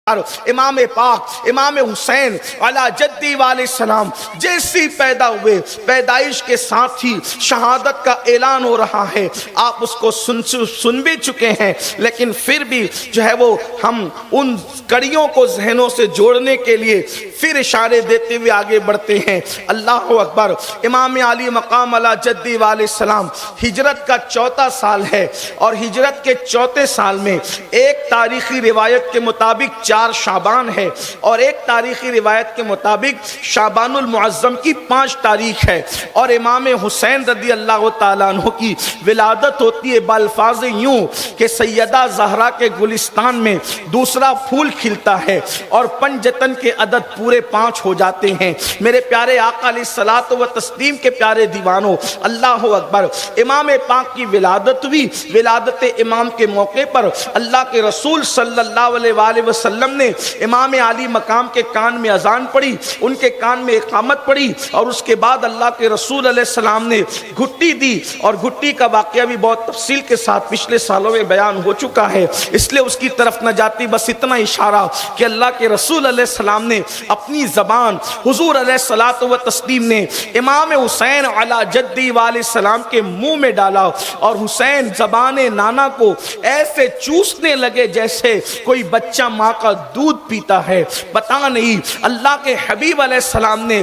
امام پاک امام حسین علی جدی علیہ السلام جیسی پیدا ہوئے پیدائش کے ساتھ ہی شہادت کا اعلان ہو رہا ہے. آپ اس کو سن بھی چکے ہیں، لیکن پھر بھی جو ہے وہ ہم ان کڑیوں کو ذہنوں سے جوڑنے کے لیے پھر اشارے دیتے ہوئے آگے بڑھتے ہیں. اللہ اکبر. امام علی مقام علی جدی علیہ السلام ہجرت کا 4واں سال ہے، اور ہجرت کے 4 سال میں ایک تاریخی روایت کے مطابق 4 شعبان ہے، اور ایک تاریخی روایت کے مطابق شعبان المعظم کی 5 تاریخ ہے، اور امام حسین رضی اللہ تعالیٰ عنہ کی ولادت ہوتی ہے بالفاظ یوں کہ سیدہ زہرا کے گلستان میں دوسرا پھول کھلتا ہے اور پنجتن کے عدد پورے 5 ہو جاتے ہیں. میرے پیارے آقا علیہ الصلوۃ و تسلیم کے پیارے دیوانوں، اللہ اکبر. امام پاک کی ولادت ہوئی. ولادت امام کے موقع پر اللہ کے رسول صلی اللہ علیہ وآلہ وسلم نے امام علی مقام کے کان میں اذان پڑھی، ان کے کان میں اقامت پڑھی، اور اس کے بعد اللہ کے رسول علیہ السلام نے گھٹی دی. اور گھٹی کا واقعہ بھی بہت تفصیل کے ساتھ پچھلے سالوں میں بیان ہو چکا ہے، اس لیے اس کی طرف نہ جاتی. بس اتنا اشارہ کہ اللہ کے رسول علیہ السلام نے اپنی زبان حضور علیہ الصلوۃ و تسلیم نے امام حسین علی جدی علیہ السلام کے منہ میں ڈالا، اور حسین زبان نانا کو ایسے چوسنے لگے جیسے کوئی بچہ ماں کا دودھ پیتا ہے. پتہ نہیں اللہ کے حبیب علیہ السلام نے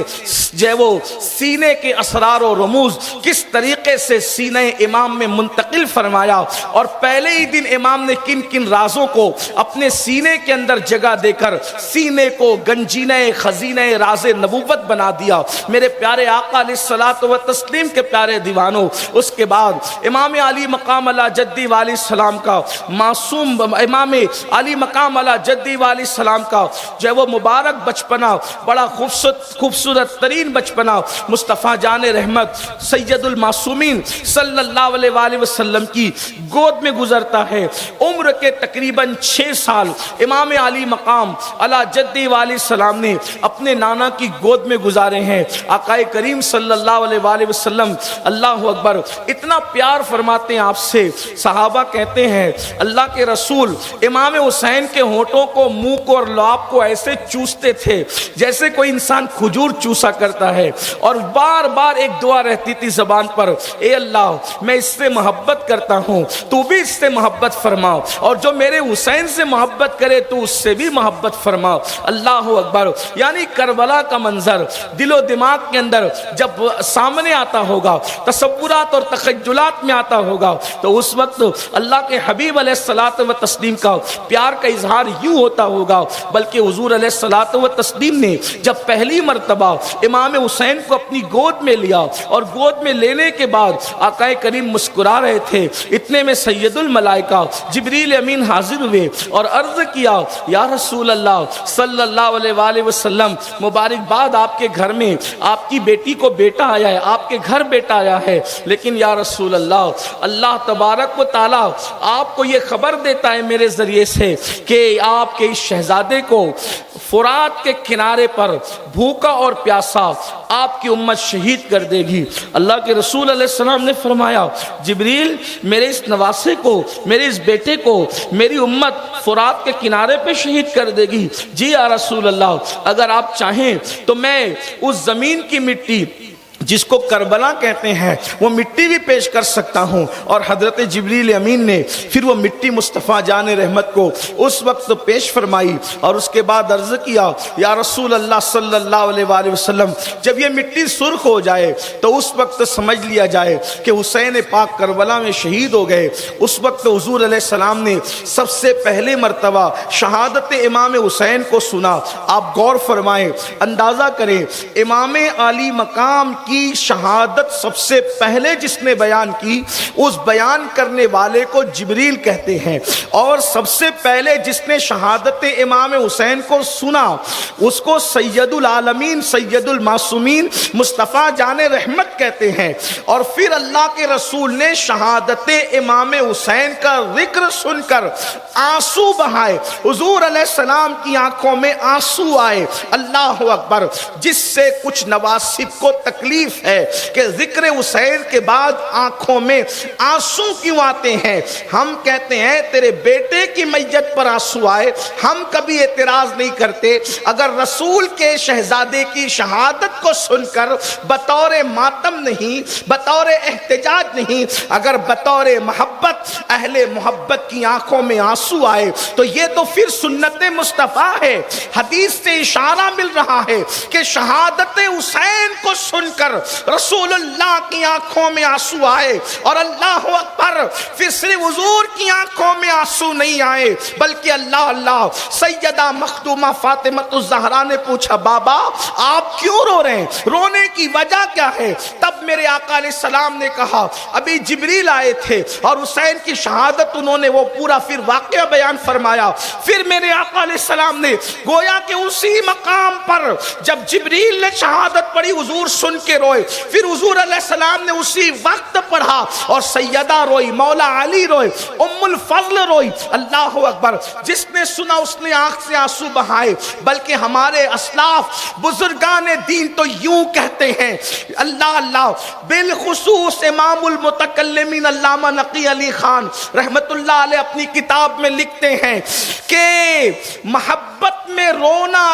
جو وہ سینے کے اسرار و رموز کس طریقے سے سینہ امام میں منتقل فرمایا، اور پہلے ہی دن امام نے کن کن رازوں کو اپنے سینے کے اندر جگہ دے کر سینے کو گنجینہ خزینہ راز نبوت بنا دیا. میرے پیارے آقا علیہ الصلوۃ و تسلیم کے پیارے دیوانوں، اس کے بعد امام علی مقام علی جدی علیہ السلام کا معصوم امام علی مقام علی جدی علیہ السلام کا جو ہے وہ مبارک بچپنا، بڑا خوبصورت ترین بچپنا مصطفیٰ جان رحمت سید المعصومین صلی اللہ علیہ وآلہ وسلم کی گود میں گزرتا ہے. عمر کے تقریباً 6 سال امام علی مقام علی جدی علیہ السلام نے اپنے نانا کی گود میں گزارے ہیں. آقا کریم صلی اللہ علیہ وآلہ وسلم اللہ اکبر اتنا پیار فرماتے ہیں آپ سے. صحابہ کہتے ہیں اللہ کے رسول امام حسین کے ہونٹوں کو، منہ کو اور لعاب کو ایسے چوستے تھے جیسے کوئی انسان کھجور چوسا کرتا ہے، اور بار بار ایک دعا رہتی تھی زبان پر، اے اللہ میں اس سے محبت کرتا ہوں، تو بھی اس سے محبت فرما، اور جو میرے حسین سے محبت کرے تو اس سے بھی محبت فرما. اللہ اکبر. یعنی کربلا کا منظر دل و دماغ کے اندر جب سامنے آتا ہوگا، تصورات اور تخیلات میں آتا ہوگا، تو اس وقت اللہ کے حبیب علیہ الصلوۃ و تسلیم کا پیار کا اظہار یوں ہوتا ہوگا. بلکہ حضور علیہ الصلوۃ و تسلیم نے جب پہلی مرتبہ امام حسین کو اپنی گود میں لیا، اور گود میں لینے کے بعد آقا کریم مسکرا رہے تھے، اتنے میں سید الملائکہ جبریل امین حاضر ہوئے اور عرض کیا، یا رسول اللہ صلی اللہ علیہ وآلہ وسلم مبارکباد، آپ کے گھر میں آپ کی بیٹی کو بیٹا آیا ہے، آپ کے گھر بیٹا آیا ہے. لیکن یا رسول اللہ، اللہ تبارک و تعالی آپ کو یہ خبر دیتا ہے میرے ذریعے سے کہ آپ کے اس شہزادے کو فرات کے کنارے پر بھوکا اور پیاسا آپ کی امت شہید کر دے گی. اللہ کے رسول علیہ السلام نے فرمایا، جبریل میرے اس نواسے کو، میرے اس بیٹے کو میری امت فرات کے کنارے پہ شہید کر دے گی؟ جی یا رسول اللہ، اگر آپ چاہیں تو میں اس زمین کی مٹی جس کو کربلا کہتے ہیں وہ مٹی بھی پیش کر سکتا ہوں. اور حضرت جبریل امین نے پھر وہ مٹی مصطفیٰ جان رحمت کو اس وقت پیش فرمائی، اور اس کے بعد عرض کیا، یا رسول اللہ صلی اللہ علیہ وآلہ وسلم جب یہ مٹی سرخ ہو جائے تو اس وقت سمجھ لیا جائے کہ حسین پاک کربلا میں شہید ہو گئے. اس وقت حضور علیہ السلام نے سب سے پہلے مرتبہ شہادت امام حسین کو سنا. آپ غور فرمائیں، اندازہ کریں، امام علی مقام کی شہادت سب سے پہلے جس نے بیان کی، اس بیان کرنے والے کو جبریل کہتے ہیں، اور سب سے پہلے جس نے شہادت امام حسین کو سنا اس کو سید العالمین سید المعصومین مصطفیٰ جان رحمت کہتے ہیں. اور پھر اللہ کے رسول نے شہادت امام حسین کا ذکر سن کر آنسو بہائے. حضور علیہ السلام کی آنکھوں میں آنسو آئے. اللہ اکبر. جس سے کچھ نواسب کو تکلیف تکلیف ہے کہ ذکر حسین کے بعد آنکھوں میں آنسو کیوں آتے ہیں. ہم کہتے ہیں تیرے بیٹے کی میت پر آنسو آئے ہم کبھی اعتراض نہیں کرتے. اگر رسول کے شہزادے کی شہادت کو سن کر بطور ماتم نہیں, بطور احتجاج نہیں, اگر بطور محبت اہل محبت کی آنکھوں میں آنسو آئے تو یہ تو پھر سنت مصطفیٰ ہے. حدیث سے اشارہ مل رہا ہے کہ شہادت حسین کو سن کر رسول اللہ کی آنکھوں میں آنسو آئے, اور اللہ اکبر, پھر صرف حضور کی آنکھوں میں آنسو نہیں آئے بلکہ اللہ اللہ. سیدہ مخدومہ فاطمہ الزہرا نے پوچھا بابا آپ کیوں رو رہے ہیں, رونے کی وجہ کیا ہے؟ تب میرے آقا علیہ السلام نے کہا ابھی جبریل آئے تھے اور حسین کی شہادت انہوں نے وہ پورا پھر واقعہ بیان فرمایا. پھر میرے آقا علیہ السلام نے گویا کہ اسی مقام پر جب جبریل نے شہادت پڑھی حضور سن کے روئے, پھر حضور علیہ السلام نے اسی وقت پڑھا اور سیدہ روئی, مولا علی روئے, ام الفضل روئی. اللہ اکبر, جس نے سنا اس نے آنکھ سے آنسو بہائے. بلکہ ہمارے اسلاف بزرگان دین تو یوں کہتے ہیں, اللہ اللہ, بالخصوص امام المتکلمین علامہ نقی علی خان رحمت اللہ علیہ اپنی کتاب میں لکھتے ہیں کہ محبت میں رونا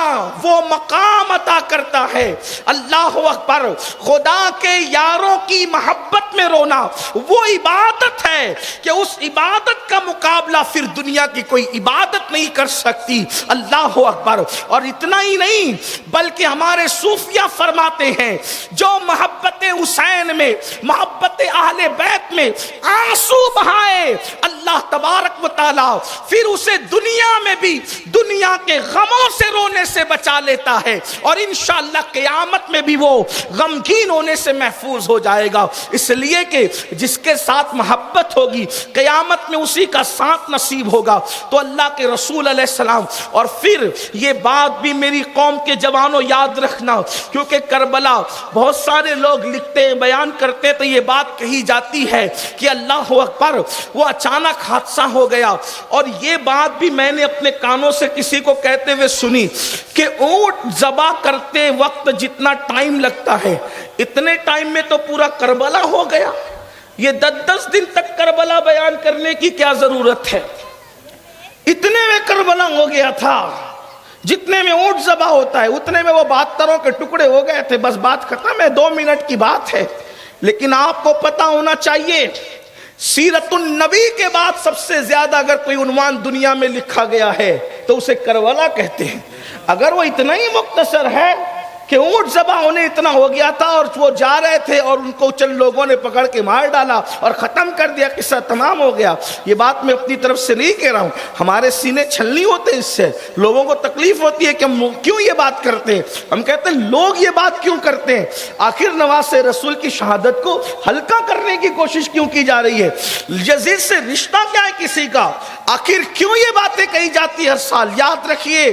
وہ مقام عطا کرتا ہے. اللہ اکبر, خدا کے یاروں کی محبت میں رونا وہ عبادت ہے کہ اس عبادت کا مقابلہ پھر دنیا کی کوئی عبادت نہیں کر سکتی. اللہ اکبر. اور اتنا ہی نہیں بلکہ ہمارے صوفیہ فرماتے ہیں جو محبت حسین میں, محبت اہل بیت میں آنسو بہائے اللہ تبارک و تعالی پھر اسے دنیا میں بھی دنیا کے غموں سے رونے سے بچا لیتا ہے, اور انشاءاللہ قیامت میں بھی وہ غمگین ہونے سے محفوظ ہو جائے گا. اس لیے کہ جس کے ساتھ محبت ہوگی قیامت میں اسی کا ساتھ نصیب ہوگا. تو اللہ کے رسول علیہ السلام, اور پھر یہ بات بھی میری قوم کے جوانوں یاد رکھنا, کیونکہ کربلا بہت سارے لوگ لکھتے ہیں بیان کرتے تو یہ بات کہی جاتی ہے کہ اللہ اکبر وہ اچانک حادثہ ہو گیا. اور یہ بات بھی میں نے اپنے کانوں سے کسی کو کہتے ہوئے سنی کہ اونٹ ذبح کرتے وقت جتنا ٹائم لگتا ہے اتنے ٹائم میں تو پورا کربلا ہو گیا. یہ 10 دن تک کربلا بیان کرنے کی کیا ضرورت ہے؟ اتنے میں کربلا ہو گیا تھا. جتنے میں اونٹ ذبح ہوتا ہے اتنے میں وہ 72 کے ٹکڑے ہو گئے تھے. بس بات ختم ہے, 2 منٹ کی بات ہے. لیکن آپ کو پتا ہونا چاہیے سیرت النبی کے بعد سب سے زیادہ اگر کوئی عنوان دنیا میں لکھا گیا ہے تو اسے کربلا کہتے ہیں. اگر وہ اتنا ہی مختصر ہے کہ اونٹ ذبح ہونے اتنا ہو گیا تھا اور وہ جا رہے تھے اور ان کو چند لوگوں نے پکڑ کے مار ڈالا اور ختم کر دیا, قصہ تمام ہو گیا. یہ بات میں اپنی طرف سے نہیں کہہ رہا ہوں, ہمارے سینے چھلنی ہوتے ہیں, اس سے لوگوں کو تکلیف ہوتی ہے کہ ہم کیوں یہ بات کرتے ہیں. ہم کہتے ہیں لوگ یہ بات کیوں کرتے ہیں, آخر نواز رسول کی شہادت کو ہلکا کرنے کی کوشش کیوں کی جا رہی ہے؟ یزید سے رشتہ کیا ہے کسی کا؟ آخر کیوں یہ باتیں کہی جاتی ہر سال؟ یاد رکھیے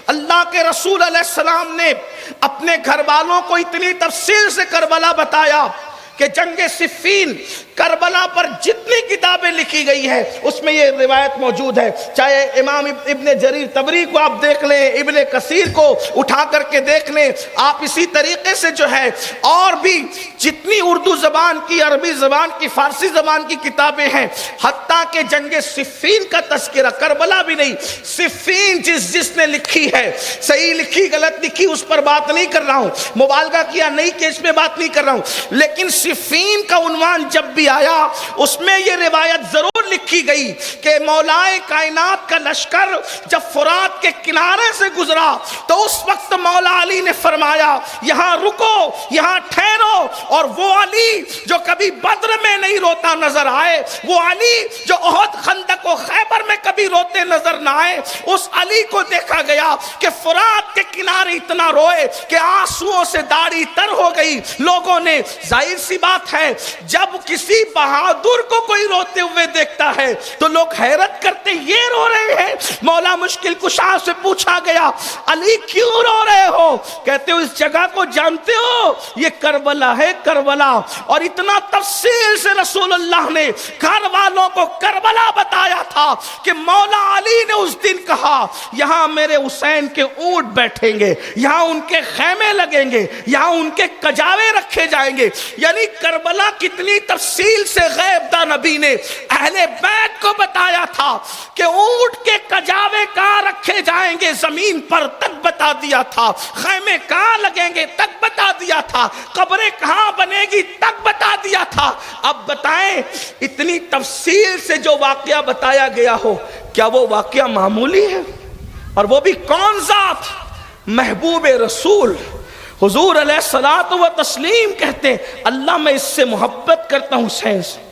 اللہ کے رسول علیہ السلام نے اپنے گھر والوں کو اتنی تفصیل سے کربلا بتایا کہ جنگ صفین کربلا پر جتنی کتابیں لکھی گئی ہے اس میں یہ روایت موجود ہے. چاہے امام ابن جریر طبری کو آپ دیکھ لیں, ابن کثیر کو اٹھا کر کے دیکھ لیں, آپ اسی طریقے سے جو ہے اور بھی جتنی اردو زبان کی, عربی زبان کی, فارسی زبان کی کتابیں ہیں, حتیٰ کہ جنگ صفین کا تذکرہ, کربلا بھی نہیں, صفین جس نے لکھی ہے, صحیح لکھی غلط لکھی اس پر بات نہیں کر رہا ہوں, مبالغہ کیا نہیں کہ اس میں بات نہیں کر رہا ہوں, لیکن صفین کا عنوان جب بھی آیا اس میں یہ روایت ضرور لکھی گئی کہ مولائے کائنات کا لشکر جب فرات کے کنارے سے گزرا تو اس وقت مولا علی نے فرمایا یہاں رکو, یہاں ٹھہرو. اور وہ علی جو کبھی بدر میں نہیں روتا نظر آئے, وہ علی جو احد, خندق و خیبر میں کبھی روتے نظر نہ آئے, اس علی کو دیکھا گیا کہ فرات کے کنارے اتنا روئے کہ آنسوؤں سے داڑھی تر ہو گئی. لوگوں نے, ظاہر سی بات ہے جب کسی بہادر کو کوئی روتے ہوئے دیکھے دیکھتا ہے تو لوگ حیرت کرتے یہ رو رہے ہیں. مولا مشکل کشا سے پوچھا گیا علی کیوں رو رہے ہو؟ کہتے ہو اس جگہ کو جانتے ہو؟ یہ کربلا ہے، کربلا. اور اتنا تفصیل سے رسول اللہ نے گھر والوں کو کربلا بتایا تھا کہ مولا علی نے اس دن کہا یہاں میرے حسین کے اونٹ بیٹھیں گے، یہاں ان کے خیمے لگیں گے، یہاں ان کے کجاوے رکھے جائیں گے. یعنی کربلا کتنی تفصیل سے غیب داں نبی نے اہل بیت کو بتایا تھا کہ اونٹ کے کجاوے کہاں رکھے جائیں گے زمین پر تک بتا دیا تھا، خیمے کہاں لگیں گے تک بتا دیا تھا، قبریں کہاں بنے گی تک بتا دیا تھا. اب بتائیں اتنی تفصیل سے جو واقعہ بتایا گیا ہو کیا وہ واقعہ معمولی ہے؟ اور وہ بھی کون ذات؟ محبوب رسول حضور علیہ الصلوۃ و تسلیم کہتے ہیں اللہ میں اس سے محبت کرتا ہوں حسین سے،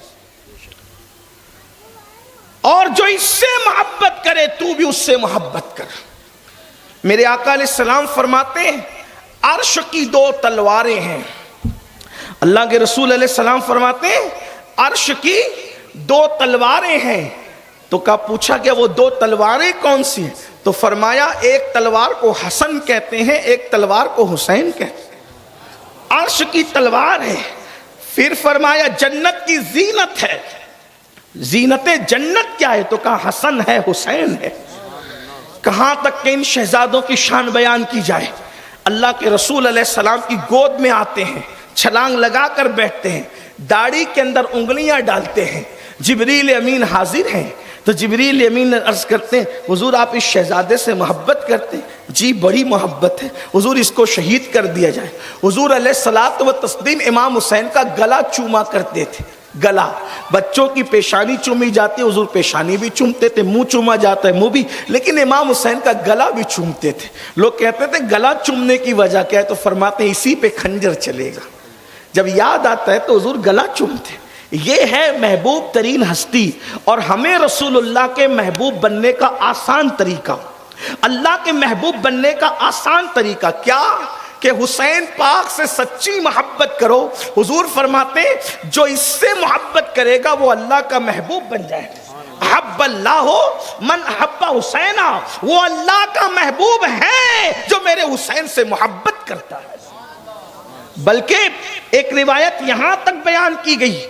اور جو اس سے محبت کرے تو بھی اس سے محبت کر. میرے آقا علیہ السلام فرماتے ہیں عرش کی دو تلواریں ہیں. اللہ کے رسول علیہ السلام فرماتے ہیں عرش کی دو تلواریں ہیں. تو کہا پوچھا کہ وہ دو تلواریں کون سی ہیں؟ تو فرمایا ایک تلوار کو حسن کہتے ہیں، ایک تلوار کو حسین کہتے ہیں. عرش کی تلوار ہے. پھر فرمایا جنت کی زینت ہے. زینت جنت کیا ہے؟ تو کہا حسن ہے، حسین ہے. کہاں تک کہ ان شہزادوں کی شان بیان کی جائے. اللہ کے رسول علیہ السلام کی گود میں آتے ہیں، چھلانگ لگا کر بیٹھتے ہیں، داڑھی کے اندر انگلیاں ڈالتے ہیں. جبریل امین حاضر ہیں تو جبریل امین عرض کرتے ہیں حضور آپ اس شہزادے سے محبت کرتے ہیں؟ جی بڑی محبت ہے. حضور اس کو شہید کر دیا جائے. حضور علیہ الصلوۃ و تسلیم امام حسین کا گلا چوما کرتے تھے. گلا، بچوں کی پیشانی چومی جاتی ہے، حضور پیشانی بھی چومتے تھے، منہ چوما جاتا ہے منہ بھی، لیکن امام حسین کا گلا بھی چومتے تھے. لوگ کہتے تھے گلا چومنے کی وجہ کیا ہے؟ تو فرماتے ہیں اسی پہ خنجر چلے گا. جب یاد آتا ہے تو حضور گلا چومتے. یہ ہے محبوب ترین ہستی. اور ہمیں رسول اللہ کے محبوب بننے کا آسان طریقہ، اللہ کے محبوب بننے کا آسان طریقہ کیا؟ کہ حسین پاک سے سچی محبت کرو. حضور فرماتے جو اس سے محبت کرے گا وہ اللہ کا محبوب بن جائے. احب اللہ من احب حسینا، وہ اللہ کا محبوب ہے جو میرے حسین سے محبت کرتا ہے. بلکہ ایک روایت یہاں تک بیان کی گئی،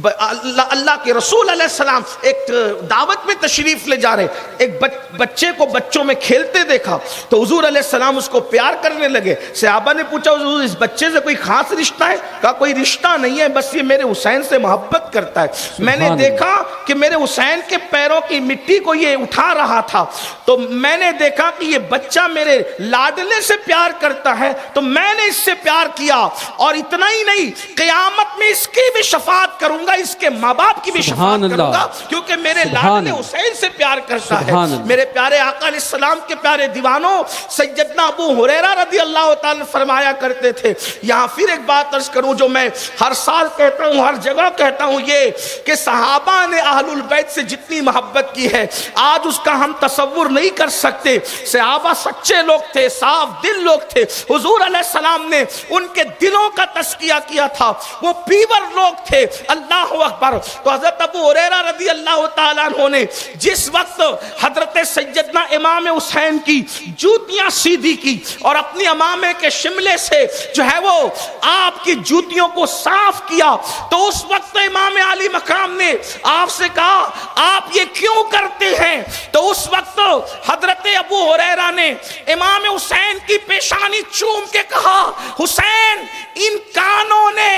اللہ کے رسول علیہ السلام ایک دعوت میں تشریف لے جا رہے، ایک بچے کو بچوں میں کھیلتے دیکھا تو حضور علیہ السلام اس کو پیار کرنے لگے. صحابہ نے پوچھا حضور اس بچے سے کوئی خاص رشتہ ہے؟ کہا کوئی رشتہ نہیں ہے، بس یہ میرے حسین سے محبت کرتا ہے. میں نے دیکھا کہ میرے حسین کے پیروں کی مٹی کو یہ اٹھا رہا تھا تو میں نے دیکھا کہ یہ بچہ میرے لاڈلے سے پیار کرتا ہے تو میں نے اس سے پیار کیا. اور اتنا ہی نہیں، قیامت میں اس کی بھی شفاعت کروں گا، اس کے ماں باپ کی بھی شفاعت کروں گا، کیونکہ میرے لاڈلے حسین سے پیار کرتا ہے. میرے پیارے آقا علیہ السلام کے پیارے دیوانوں، سیدنا ابو ہریرہ رضی اللہ تعالی فرمایا کرتے تھے. یہاں پھر ایک بات عرض کروں جو میں ہر سال کہتا ہوں، ہر جگہ کہتا ہوں، یہ کہ صحابہ نے اہل البیت سے جتنی محبت کی ہے آج اس کا ہم تصور نہیں کر سکتے. صحابہ سچے لوگ تھے، صاف دل لوگ تھے. حضور علیہ السلام نے ان کے دلوں کا تزکیہ کیا تھا، وہ پیور لوگ تھے. اللہ اکبر. تو حضرت ابو ہریرہ رضی اللہ تعالیٰ عنہ نے جس وقت حضرت سیدنا امام حسین کی جوتیاں سیدھی کی اور اپنی امامے کے شملے سے جو ہے وہ آپ کی جوتیوں کو صاف کیا تو اس وقت امام علی مقام نے آپ سے کہا آپ یہ کیوں کرتے ہیں؟ تو اس وقت حضرت ابو ہریرہ نے امام حسین کی پیشانی چوم کے کہا حسین ان کانوں نے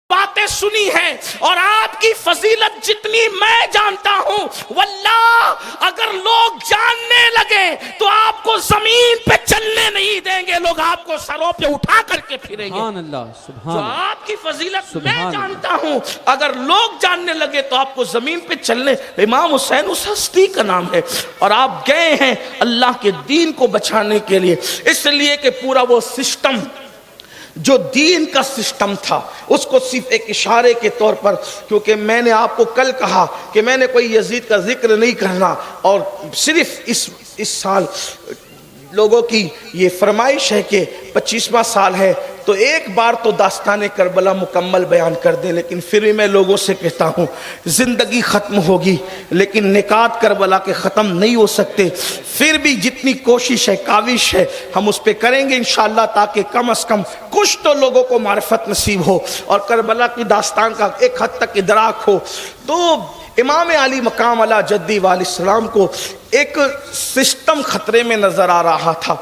باتیں سنی ہیں اور آپ کی فضیلت جتنی میں جانتا ہوں واللہ اگر لوگ جاننے لگے تو آپ کو زمین پہ چلنے نہیں دیں گے، لوگ آپ کو سروں پہ اٹھا کر کے پھریں گے. سبحان اللہ. سبحان اللہ. آپ کی فضیلت میں جانتا ہوں، اگر لوگ جاننے لگے تو آپ کو زمین پہ چلنے. امام حسین اس ہستی کا نام ہے اور آپ گئے ہیں اللہ کے دین کو بچانے کے لیے، اس لیے کہ پورا وہ سسٹم جو دین کا سسٹم تھا اس کو صرف ایک اشارے کے طور پر، کیونکہ میں نے آپ کو کل کہا کہ میں نے کوئی یزید کا ذکر نہیں کرنا اور صرف اس سال لوگوں کی یہ فرمائش ہے کہ 25واں سال ہے تو ایک بار تو داستان کربلا مکمل بیان کر دیں، لیکن پھر بھی میں لوگوں سے کہتا ہوں زندگی ختم ہوگی لیکن نکات کربلا کے ختم نہیں ہو سکتے، پھر بھی جتنی کوشش ہے کاوش ہے ہم اس پہ کریں گے انشاءاللہ، تاکہ کم از کم کچھ تو لوگوں کو معرفت نصیب ہو اور کربلا کی داستان کا ایک حد تک ادراک ہو۔ تو امام علی مقام علی جدی علیہ السلام کو ایک سسٹم خطرے میں نظر آ رہا تھا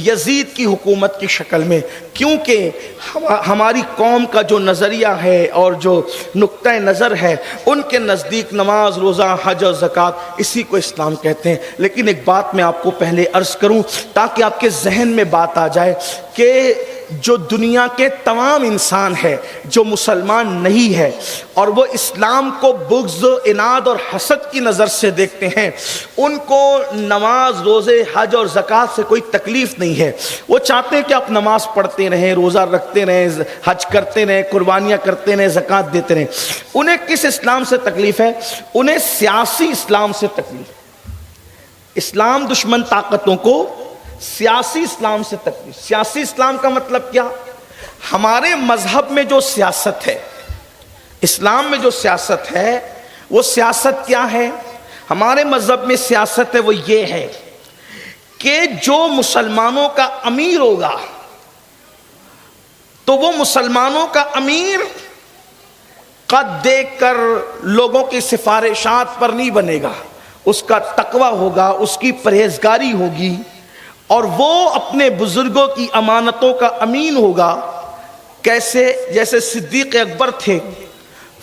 یزید کی حکومت کی شکل میں، کیونکہ ہماری قوم کا جو نظریہ ہے اور جو نقطہ نظر ہے ان کے نزدیک نماز، روزہ، حج اور زکوٰۃ اسی کو اسلام کہتے ہیں۔ لیکن ایک بات میں آپ کو پہلے عرض کروں تاکہ آپ کے ذہن میں بات آ جائے کہ جو دنیا کے تمام انسان ہے جو مسلمان نہیں ہے اور وہ اسلام کو بغض، عناد اور حسد کی نظر سے دیکھتے ہیں، ان کو نماز، روزے، حج اور زکوٰۃ سے کوئی تکلیف نہیں ہے۔ وہ چاہتے ہیں کہ آپ نماز پڑھتے رہیں، روزہ رکھتے رہیں، حج کرتے رہیں، قربانیاں کرتے رہیں، زکوٰۃ دیتے رہیں۔ انہیں کس اسلام سے تکلیف ہے؟ انہیں سیاسی اسلام سے تکلیف ہے۔ اسلام دشمن طاقتوں کو سیاسی اسلام سے تکلیف۔ سیاسی اسلام کا مطلب کیا؟ ہمارے مذہب میں جو سیاست ہے، اسلام میں جو سیاست ہے، وہ سیاست کیا ہے؟ ہمارے مذہب میں سیاست ہے وہ یہ ہے کہ جو مسلمانوں کا امیر ہوگا تو وہ مسلمانوں کا امیر قد دیکھ کر لوگوں کی سفارشات پر نہیں بنے گا، اس کا تقوی ہوگا، اس کی پرہیزگاری ہوگی، اور وہ اپنے بزرگوں کی امانتوں کا امین ہوگا۔ کیسے؟ جیسے صدیق اکبر تھے،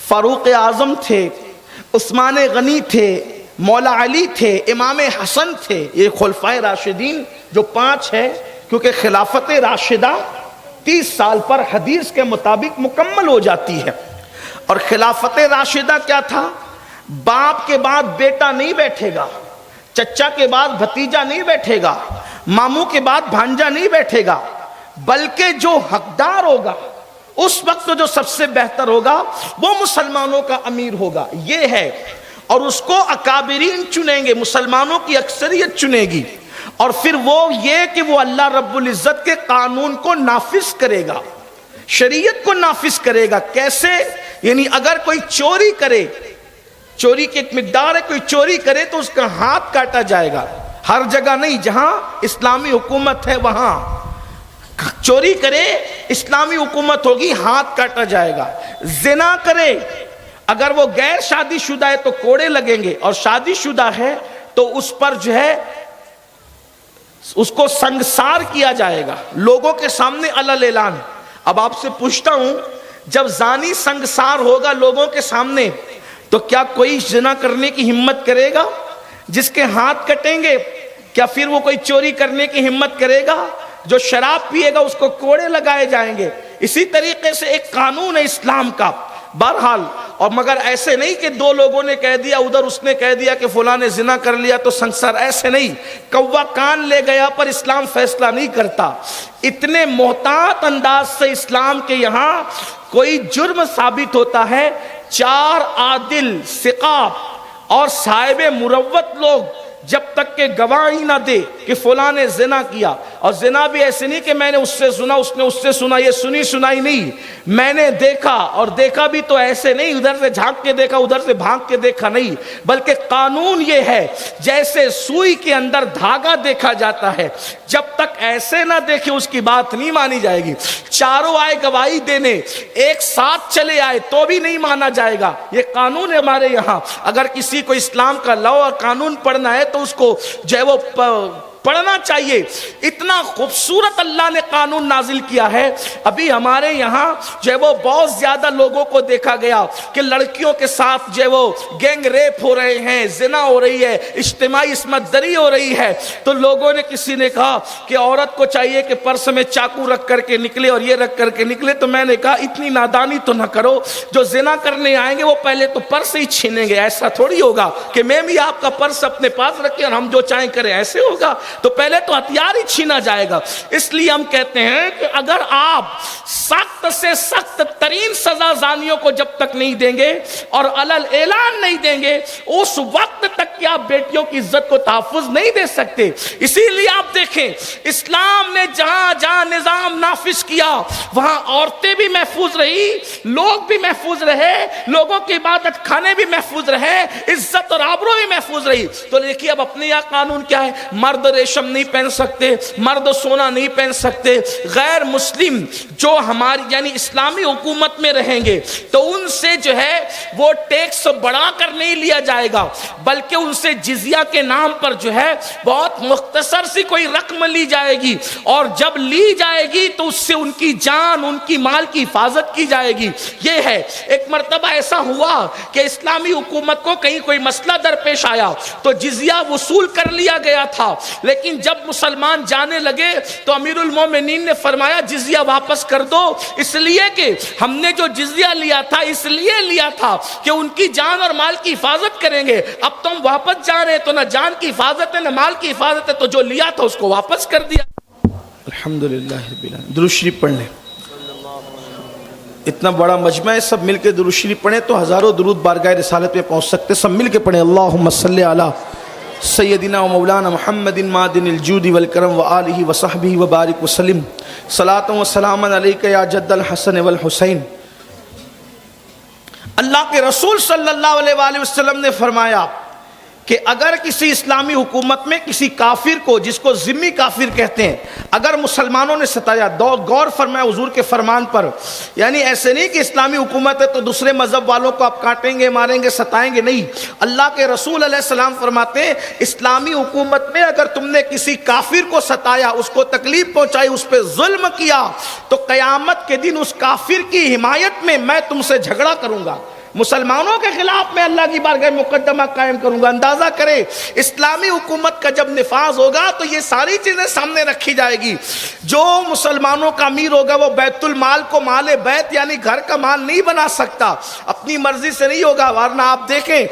فاروق اعظم تھے، عثمان غنی تھے، مولا علی تھے، امام حسن تھے، یہ خلفائے راشدین جو 5 ہے، کیونکہ خلافت راشدہ 30 سال پر حدیث کے مطابق مکمل ہو جاتی ہے۔ اور خلافت راشدہ کیا تھا؟ باپ کے بعد بیٹا نہیں بیٹھے گا، چچا کے بعد بھتیجا نہیں بیٹھے گا، ماموں کے بعد بھانجا نہیں بیٹھے گا، بلکہ جو حقدار ہوگا اس وقت جو سب سے بہتر ہوگا وہ مسلمانوں کا امیر ہوگا، یہ ہے۔ اور اس کو اکابرین چنیں گے، مسلمانوں کی اکثریت چنے گی، اور پھر وہ یہ کہ وہ اللہ رب العزت کے قانون کو نافذ کرے گا، شریعت کو نافذ کرے گا۔ کیسے؟ یعنی اگر کوئی چوری کرے، چوری کی ایک مقدار ہے، کوئی چوری کرے تو اس کا ہاتھ کاٹا جائے گا، ہر جگہ نہیں، جہاں اسلامی حکومت ہے وہاں چوری کرے، اسلامی حکومت ہوگی، ہاتھ کاٹا جائے گا۔ زنا کرے، اگر وہ غیر شادی شدہ ہے تو کوڑے لگیں گے، اور شادی شدہ ہے تو اس پر جو ہے اس کو سنگسار کیا جائے گا لوگوں کے سامنے علل اعلان۔ اب آپ سے پوچھتا ہوں، جب زانی سنگسار ہوگا لوگوں کے سامنے تو کیا کوئی زنا کرنے کی ہمت کرے گا؟ جس کے ہاتھ کٹیں گے کیا پھر وہ کوئی چوری کرنے کی ہمت کرے گا؟ جو شراب پیے گا اس کو کوڑے لگائے جائیں گے۔ اسی طریقے سے ایک قانون ہے اسلام کا، بہرحال، اور مگر ایسے نہیں کہ 2 لوگوں نے کہہ دیا، ادھر اس نے کہہ دیا کہ فلاں نے زنا کر لیا تو سنگسار، ایسے نہیں۔ کوا کان لے گیا پر اسلام فیصلہ نہیں کرتا۔ اتنے محتاط انداز سے اسلام کے یہاں کوئی جرم ثابت ہوتا ہے، 4 عادل، ثقہ اور صاحب مروت لوگ جب تک کہ گواہی نہ دے کہ فلاں نے زنا کیا، اور زنا بھی ایسے نہیں کہ میں نے اس سے سنا، اس نے اس سے سنا، یہ سنی سنائی نہیں، میں نے دیکھا، اور دیکھا بھی تو ایسے نہیں ادھر سے جھانک کے دیکھا ادھر سے بھانک کے دیکھا نہیں، بلکہ قانون یہ ہے جیسے سوئی کے اندر دھاگا دیکھا جاتا ہے، جب تک ایسے نہ دیکھے اس کی بات نہیں مانی جائے گی۔ چاروں آئے گواہی دینے، ایک ساتھ چلے آئے تو بھی نہیں مانا جائے گا۔ یہ قانون ہے ہمارے یہاں۔ اگر کسی کو اسلام کا لاء اور قانون پڑھنا ہے تو اس کو جو ہے وہ پڑھنا چاہیے۔ اتنا خوبصورت اللہ نے قانون نازل کیا ہے۔ ابھی ہمارے یہاں جو ہے وہ بہت زیادہ لوگوں کو دیکھا گیا کہ لڑکیوں کے ساتھ جو ہے وہ گینگ ریپ ہو رہے ہیں، زنا ہو رہی ہے، اجتماعی عصمت دری ہو رہی ہے، تو لوگوں نے، کسی نے کہا کہ عورت کو چاہیے کہ پرس میں چاقو رکھ کر کے نکلے اور یہ رکھ کر کے نکلے، تو میں نے کہا اتنی نادانی تو نہ کرو، جو زنا کرنے آئیں گے وہ پہلے تو پرس ہی چھینیں گے، ایسا تھوڑی ہوگا کہ میں بھی آپ کا پرس اپنے پاس رکھیں اور ہم جو چاہیں کریں، ایسے ہوگا؟ تو پہلے تو ہتھیار ہی چھینا جائے گا۔ اس لیے ہم کہتے ہیں کہ اگر آپ سخت سخت سے سخت ترین سزا زانیوں کو جب تک نہیں دیں گے اور علل اعلان نہیں دیں گے، اس وقت تک کہ آپ بیٹیوں کی عزت کو تحفظ نہیں دے سکتے۔ اسی لیے آپ دیکھیں اسلام نے جہاں جہاں نظام نافذ کیا وہاں عورتیں بھی محفوظ رہی، لوگ بھی محفوظ رہے، لوگوں کی عبادت خانے بھی محفوظ رہے، عزت اور آبرو بھی محفوظ رہی۔ تو دیکھیے اب اپنے یہاں قانون کیا ہے، مرد ریشم نہیں پہن سکتے، مرد سونا نہیں پہن سکتے، غیر مسلم جو ہماری یعنی اسلامی حکومت میں رہیں گے تو ان سے جو ہے وہ ٹیکس بڑھا کر نہیں لیا جائے گا، بلکہ ان سے جزیہ کے نام پر جو ہے بہت مختصر سی کوئی رقم لی جائے گی، اور جب لی جائے گی تو اس سے ان کی جان ان کی مال کی حفاظت کی جائے گی۔ یہ ہے ایک مرتبہ ایسا ہوا کہ اسلامی حکومت کو کہیں کوئی مسئلہ درپیش آیا تو جزیہ وصول کر لیا گیا تھا، لیکن جب مسلمان جانے لگے تو امیر المومنین نے فرمایا جزیہ واپس کر دو، اس لیے کہ ہم نے جو جزیہ لیا تھا اس لیے لیا تھا کہ ان کی جان اور مال کی حفاظت کریں گے، اب تم واپس جا رہے تو نہ جان کی حفاظت ہے نہ مال کی حفاظت ہے، تو جو لیا تھا اس کو واپس کر دیا۔ الحمدللہ رب العالمین۔ درود شریف پڑھ لیں، اتنا بڑا مجمع ہے، سب مل کے درود شریف پڑھیں تو ہزاروں درود بارگاہ رسالت میں پہنچ سکتے، سب مل کے پڑھیں۔ اللہم صلی علی سیدنا و مولانا محمد معدن الجود والکرم وآلہ وصحبہ وبارک وسلم، صلاۃ و سلام علیک یا جد الحسن والحسین۔ اللہ کے رسول صلی اللہ علیہ وآلہ وسلم نے فرمایا کہ اگر کسی اسلامی حکومت میں کسی کافر کو، جس کو ذمی کافر کہتے ہیں، اگر مسلمانوں نے ستایا، غور فرمایا حضور کے فرمان پر، یعنی ایسے نہیں کہ اسلامی حکومت ہے تو دوسرے مذہب والوں کو آپ کاٹیں گے ماریں گے ستائیں گے، نہیں، اللہ کے رسول علیہ السلام فرماتے ہیں اسلامی حکومت میں اگر تم نے کسی کافر کو ستایا، اس کو تکلیف پہنچائی، اس پہ ظلم کیا، تو قیامت کے دن اس کافر کی حمایت میں تم سے جھگڑا کروں گا، مسلمانوں کے خلاف میں اللہ کی بارگاہ مقدمہ قائم کروں گا۔ اندازہ کرے اسلامی حکومت کا جب نفاذ ہوگا تو یہ ساری چیزیں سامنے رکھی جائے گی۔ جو مسلمانوں کا امیر ہوگا وہ بیت المال کو مال بیت یعنی گھر کا مال نہیں بنا سکتا، اپنی مرضی سے نہیں ہوگا، ورنہ آپ دیکھیں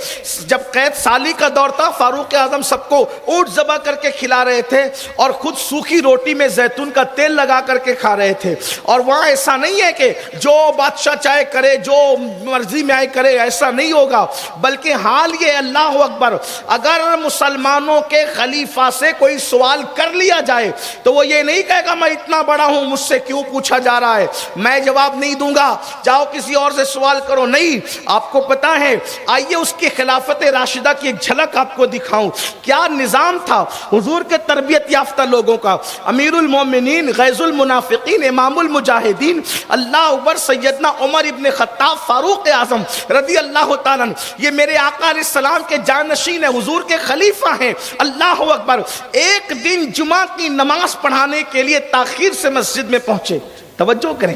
جب قید سالی کا دور تھا فاروق اعظم سب کو اونٹ ذبح کر کے کھلا رہے تھے اور خود سوکھی روٹی میں زیتون کا تیل لگا کر کے کھا رہے تھے، اور وہاں ایسا نہیں ہے کہ جو بادشاہ چاہے کرے جو مرضی میں آئے کرے، ایسا نہیں ہوگا، بلکہ حال یہ اللہ اکبر اگر مسلمانوں کے خلیفہ سے کوئی سوال کر لیا جائے تو وہ یہ نہیں کہے گا میں اتنا بڑا ہوں مجھ سے کیوں پوچھا جا رہا ہے، میں جواب نہیں دوں گا، جاؤ کسی اور سے سوال کرو، نہیں، آپ کو پتا ہے۔ آئیے اس کی خلافت راشدہ کی ایک جھلک آپ کو دکھاؤں، کیا نظام تھا حضور کے تربیت یافتہ لوگوں کا۔ امیر المومنین، غیظ المنافقین، امام المجاہدین، اللہ اکبر، سیدنا عمر ابن خطاب فاروق اعظم رضی اللہ تعالیٰ، یہ میرے آقا علیہ السلام کے جانشین ہیں، حضور کے خلیفہ ہیں، اللہ اکبر، ایک دن جمعہ کی نماز پڑھانے کے لیے تاخیر سے مسجد میں پہنچے، توجہ کریں،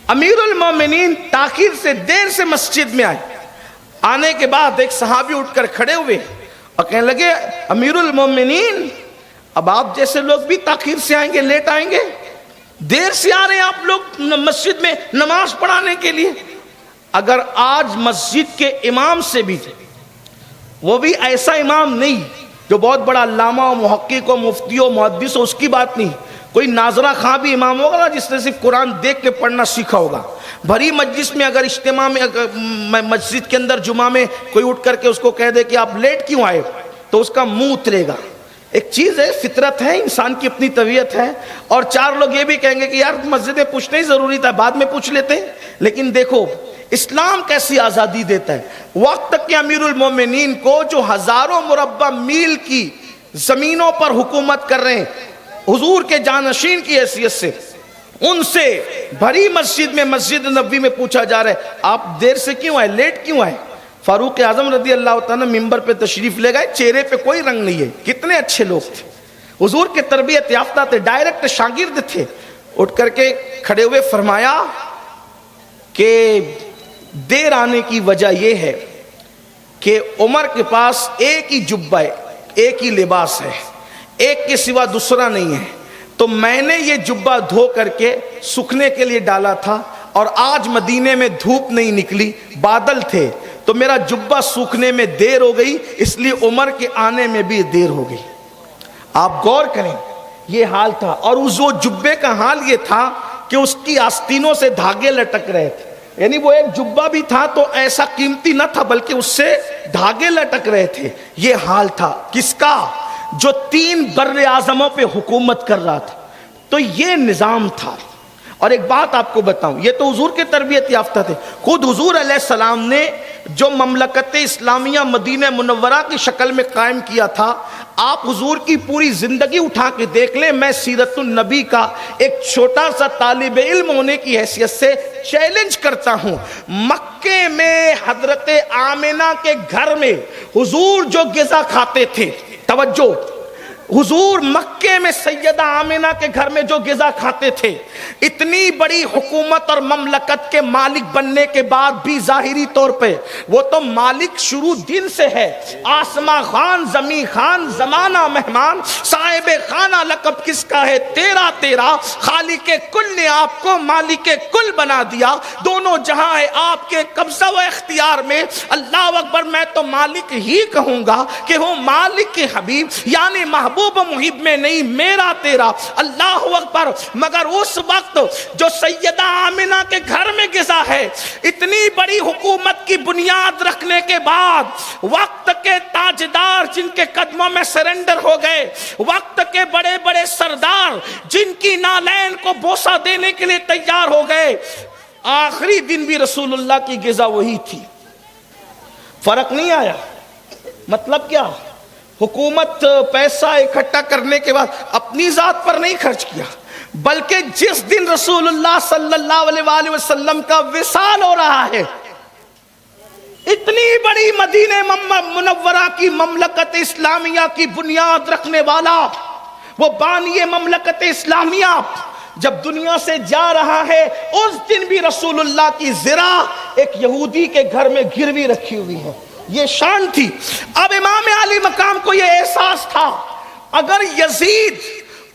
امیر المومنین تاخیر سے دیر سے مسجد میں آئے، آنے کے بعد ایک صحابی اٹھ کر کھڑے ہوئے اور کہنے لگے امیر المومنین اب آپ جیسے لوگ بھی تاخیر سے آئیں گے، لیٹ آئیں گے، دیر سے آ رہے ہیں آپ لوگ مسجد میں نماز پڑھانے کے لیے۔ اگر آج مسجد کے امام سے بھی، وہ بھی ایسا امام نہیں جو بہت بڑا علامہ و محقق و مفتی و محدث ہو، اس کی بات نہیں، کوئی ناظرہ خواہ بھی امام ہوگا نا جس نے صرف قرآن دیکھ کے پڑھنا سیکھا ہوگا، بھری مجلس میں اگر اجتماع میں مسجد کے اندر جمعہ میں کوئی اٹھ کر کے اس کو کہہ دے کہ آپ لیٹ کیوں آئے تو اس کا منہ اترے گا۔ ایک چیز ہے، فطرت ہے، انسان کی اپنی طبیعت ہے، اور چار لوگ یہ بھی کہیں گے کہ یار مسجد میں پوچھنا ہی ضروری تھا، بعد میں پوچھ لیتے ہیں، لیکن دیکھو اسلام کیسی آزادی دیتا ہے۔ وقت تک کہ امیر المومنین کو جو ہزاروں مربع میل کی زمینوں پر حکومت کر رہے ہیں حضور کے جانشین کی حیثیت سے، ان سے بھری مسجد میں مسجد نبوی میں پوچھا جا رہا ہے آپ دیر سے کیوں آئے، لیٹ کیوں آئے۔ فاروق اعظم رضی اللہ تعالیٰ ممبر پہ تشریف لے گئے، چہرے پہ کوئی رنگ نہیں ہے، کتنے اچھے لوگ تھے، حضور کے تربیت یافتہ تھے، ڈائریکٹ شاگرد تھے، اٹھ کر کے کھڑے ہوئے فرمایا کہ دیر آنے کی وجہ یہ ہے کہ عمر کے پاس ایک ہی جبہ ہے، ایک ہی لباس ہے، ایک کے سوا دوسرا نہیں ہے، تو میں نے یہ جبہ دھو کر کے سکھنے کے لیے ڈالا تھا، اور آج مدینے میں دھوپ نہیں نکلی، بادل تھے، تو میرا جبہ سوکھنے میں دیر ہو گئی، اس لیے عمر کے آنے میں بھی دیر ہو گئی۔ آپ غور کریں، یہ حال تھا، اور اس وہ جبے کا حال یہ تھا کہ اس کی آستینوں سے دھاگے لٹک رہے تھے. یعنی وہ ایک جبہ بھی تھا تو ایسا قیمتی نہ تھا بلکہ اس سے دھاگے لٹک رہے تھے. یہ حال تھا کس کا؟ جو 3 بر اعظموں پہ حکومت کر رہا تھا. تو یہ نظام تھا. اور ایک بات آپ کو بتاؤں, یہ تو حضور کے تربیت یافتہ تھے. خود حضور علیہ السلام نے جو مملکت اسلامیہ مدینہ منورہ کی شکل میں قائم کیا تھا, آپ حضور کی پوری زندگی اٹھا کے دیکھ لیں. میں سیرت النبی کا ایک چھوٹا سا طالب علم ہونے کی حیثیت سے چیلنج کرتا ہوں, مکے میں حضرت آمنہ کے گھر میں حضور جو غذا کھاتے تھے, توجہ, حضور مکے میں سیدہ آمنہ کے گھر میں جو غذا کھاتے تھے, اتنی بڑی حکومت اور مملکت کے مالک بننے کے بعد بھی ظاہری طور پہ وہ تو مالک شروع دن سے ہے. آسماں خان, زمیں خان, زمانہ مہمان, صاحب خانہ لقب کس کا ہے؟ تیرا تیرا. خالق کل نے آپ کو مالک کل بنا دیا. دونوں جہاں ہے آپ کے قبضہ و اختیار میں. اللہ اکبر, میں تو مالک ہی کہوں گا کہ وہ مالک کے حبیب یعنی محبوب محب میں نہیں, میرا تیرا. اللہ اکبر. مگر اس وقت جو سیدہ آمنہ کے گھر میں غذا ہے, اتنی بڑی حکومت کی بنیاد رکھنے کے بعد وقت کے تاجدار جن کے قدموں میں سرنڈر ہو گئے, وقت کے بڑے بڑے سردار جن کی نالین کو بوسہ دینے کے لیے تیار ہو گئے, آخری دن بھی رسول اللہ کی غذا وہی تھی. فرق نہیں آیا. مطلب کیا؟ حکومت پیسہ اکٹھا کرنے کے بعد اپنی ذات پر نہیں خرچ کیا, بلکہ جس دن رسول اللہ صلی اللہ علیہ وآلہ وسلم کا وصال ہو رہا ہے, اتنی بڑی مدینہ منورہ کی مملکت اسلامیہ کی بنیاد رکھنے والا, وہ بانی مملکت اسلامیہ جب دنیا سے جا رہا ہے, اس دن بھی رسول اللہ کی زرہ ایک یہودی کے گھر میں گروی رکھی ہوئی ہے. یہ شان تھی. اب امام علی مقام کو یہ احساس تھا, اگر یزید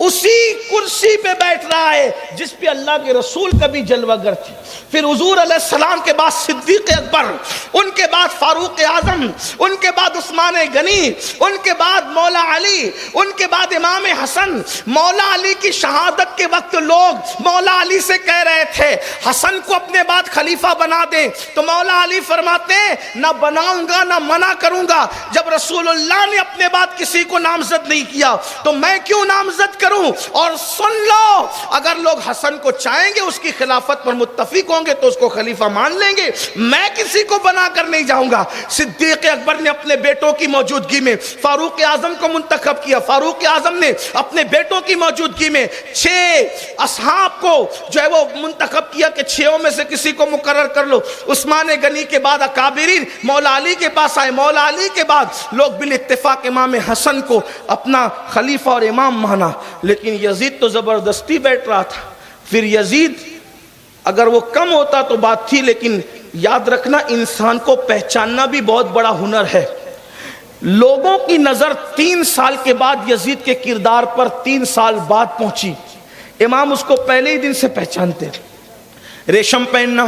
اسی کرسی پہ بیٹھ رہا ہے جس پہ اللہ کے رسول کا بھی جلوہ گر تھی, پھر حضور علیہ السلام کے بعد صدیق اکبر, ان کے بعد فاروق اعظم, ان کے بعد عثمان غنی, ان کے بعد مولا علی, ان کے بعد امام حسن. مولا علی کی شہادت کے وقت لوگ مولا علی سے کہہ رہے تھے حسن کو اپنے بعد خلیفہ بنا دیں, تو مولا علی فرماتے ہیں نہ بناؤں گا نہ منع کروں گا. جب رسول اللہ نے اپنے بعد کسی کو نامزد نہیں کیا تو میں کیوں نامزد کروں؟ اور سن لو, اگر لوگ حسن کو چاہیں گے, اس کی خلافت پر متفق ہوں گے تو اس کو خلیفہ مان لیں گے, میں کسی کو بنا کر نہیں جاؤں گا. صدیق اکبر نے اپنے بیٹوں کی موجودگی میں فاروق اعظم کو منتخب کیا. فاروق اعظم نے اپنے بیٹوں کی موجودگی میں 6 اصحاب کو جو ہے وہ منتخب کیا کہ 6 میں سے کسی کو مقرر کر لو. عثمان غنی کے بعد اکابرین مولا علی کے پاس آئے. مولا علی کے بعد لوگ بالاتفاق امام حسن کو اپنا خلیفہ اور امام مانا, لیکن یزید تو زبردستی بیٹھ رہا تھا. پھر یزید اگر وہ کم ہوتا تو بات تھی, لیکن یاد رکھنا انسان کو پہچاننا بھی بہت بڑا ہنر ہے. لوگوں کی نظر 3 سال کے بعد یزید کے کردار پر 3 سال بعد پہنچی. امام اس کو پہلے ہی دن سے پہچانتے. ریشم پہننا,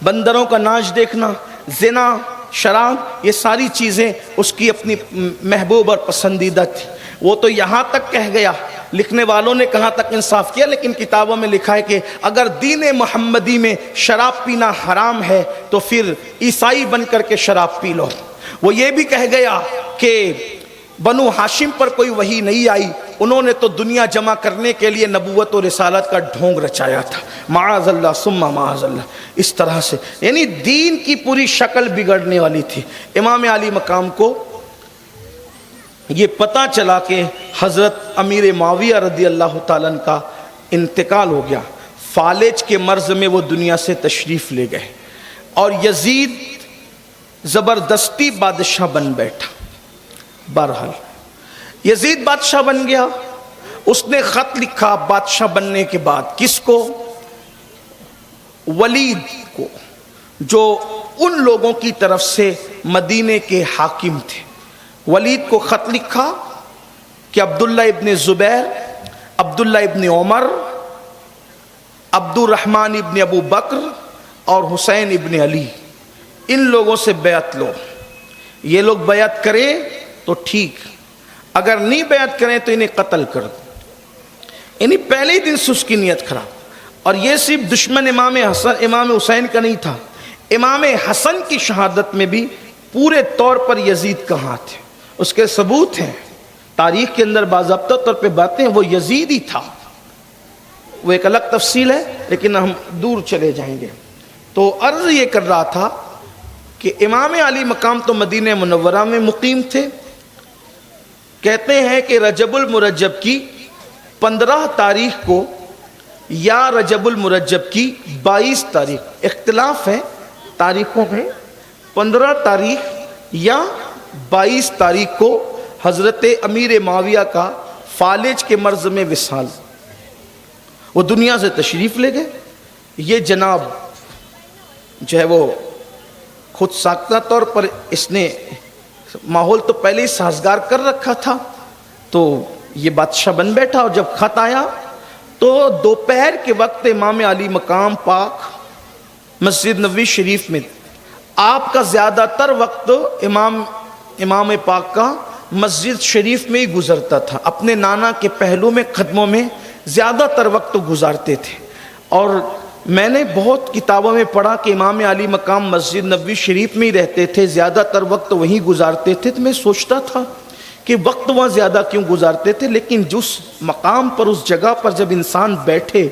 بندروں کا ناچ دیکھنا, زنا, شراب, یہ ساری چیزیں اس کی اپنی محبوب اور پسندیدہ تھی. وہ تو یہاں تک کہہ گیا, لکھنے والوں نے کہاں تک انصاف کیا, لیکن کتابوں میں لکھا ہے کہ اگر دین محمدی میں شراب پینا حرام ہے تو پھر عیسائی بن کر کے شراب پی لو. وہ یہ بھی کہہ گیا کہ بنو ہاشم پر کوئی وحی نہیں آئی, انہوں نے تو دنیا جمع کرنے کے لیے نبوت و رسالت کا ڈھونگ رچایا تھا. معاذ اللہ ثم معاذ اللہ. اس طرح سے یعنی دین کی پوری شکل بگڑنے والی تھی. امام علی مقام کو یہ پتہ چلا کہ حضرت امیر معاویہ رضی اللہ تعالیٰ عنہ کا انتقال ہو گیا. فالج کے مرض میں وہ دنیا سے تشریف لے گئے اور یزید زبردستی بادشاہ بن بیٹھا. بہرحال یزید بادشاہ بن گیا. اس نے خط لکھا بادشاہ بننے کے بعد, کس کو؟ ولید کو, جو ان لوگوں کی طرف سے مدینے کے حاکم تھے. ولید کو خط لکھا کہ عبداللہ ابن زبیر, عبداللہ ابن عمر, عبد الرحمن ابن ابو بکر اور حسین ابن علی, ان لوگوں سے بیعت لو. یہ لوگ بیعت کریں تو ٹھیک, اگر نہیں بیعت کریں تو انہیں قتل کر دو. یعنی پہلے ہی دن سے اس کی نیت خراب. اور یہ صرف دشمن امام حسین کا نہیں تھا، امام حسن کی شہادت میں بھی پورے طور پر یزید کا ہاتھ ہے۔ اس کے ثبوت ہیں تاریخ کے اندر، باضابطہ طور پہ باتیں، وہ یزید ہی تھا۔ وہ ایک الگ تفصیل ہے، لیکن ہم دور چلے جائیں گے۔ تو عرض یہ کر رہا تھا کہ امام علی مقام تو مدینہ منورہ میں مقیم تھے۔ کہتے ہیں کہ رجب المرجب کی 15 تاریخ کو یا رجب المرجب کی 22 تاریخ، اختلاف ہے تاریخوں میں، 15 تاریخ یا 22 تاریخ کو حضرت امیر معاویہ کا فالج کے مرض میں وصال، وہ دنیا سے تشریف لے گئے۔ یہ جناب جو ہے وہ خود ساختہ طور پر اس نے ماحول تو پہلے ہی سازگار کر رکھا تھا، تو یہ بادشاہ بن بیٹھا۔ اور جب خط آیا تو دوپہر کے وقت امام علی مقام پاک مسجد نبوی شریف میں، آپ کا زیادہ تر وقت امام پاک کا مسجد شریف میں ہی گزرتا تھا، اپنے نانا کے پہلو میں قدموں میں زیادہ تر وقت گزارتے تھے۔ اور میں نے بہت کتابوں میں پڑھا کہ امام علی مقام مسجد نبوی شریف میں ہی رہتے تھے، زیادہ تر وقت وہیں گزارتے تھے۔ تو میں سوچتا تھا کہ وقت وہاں زیادہ کیوں گزارتے تھے، لیکن جس مقام پر، اس جگہ پر جب انسان بیٹھے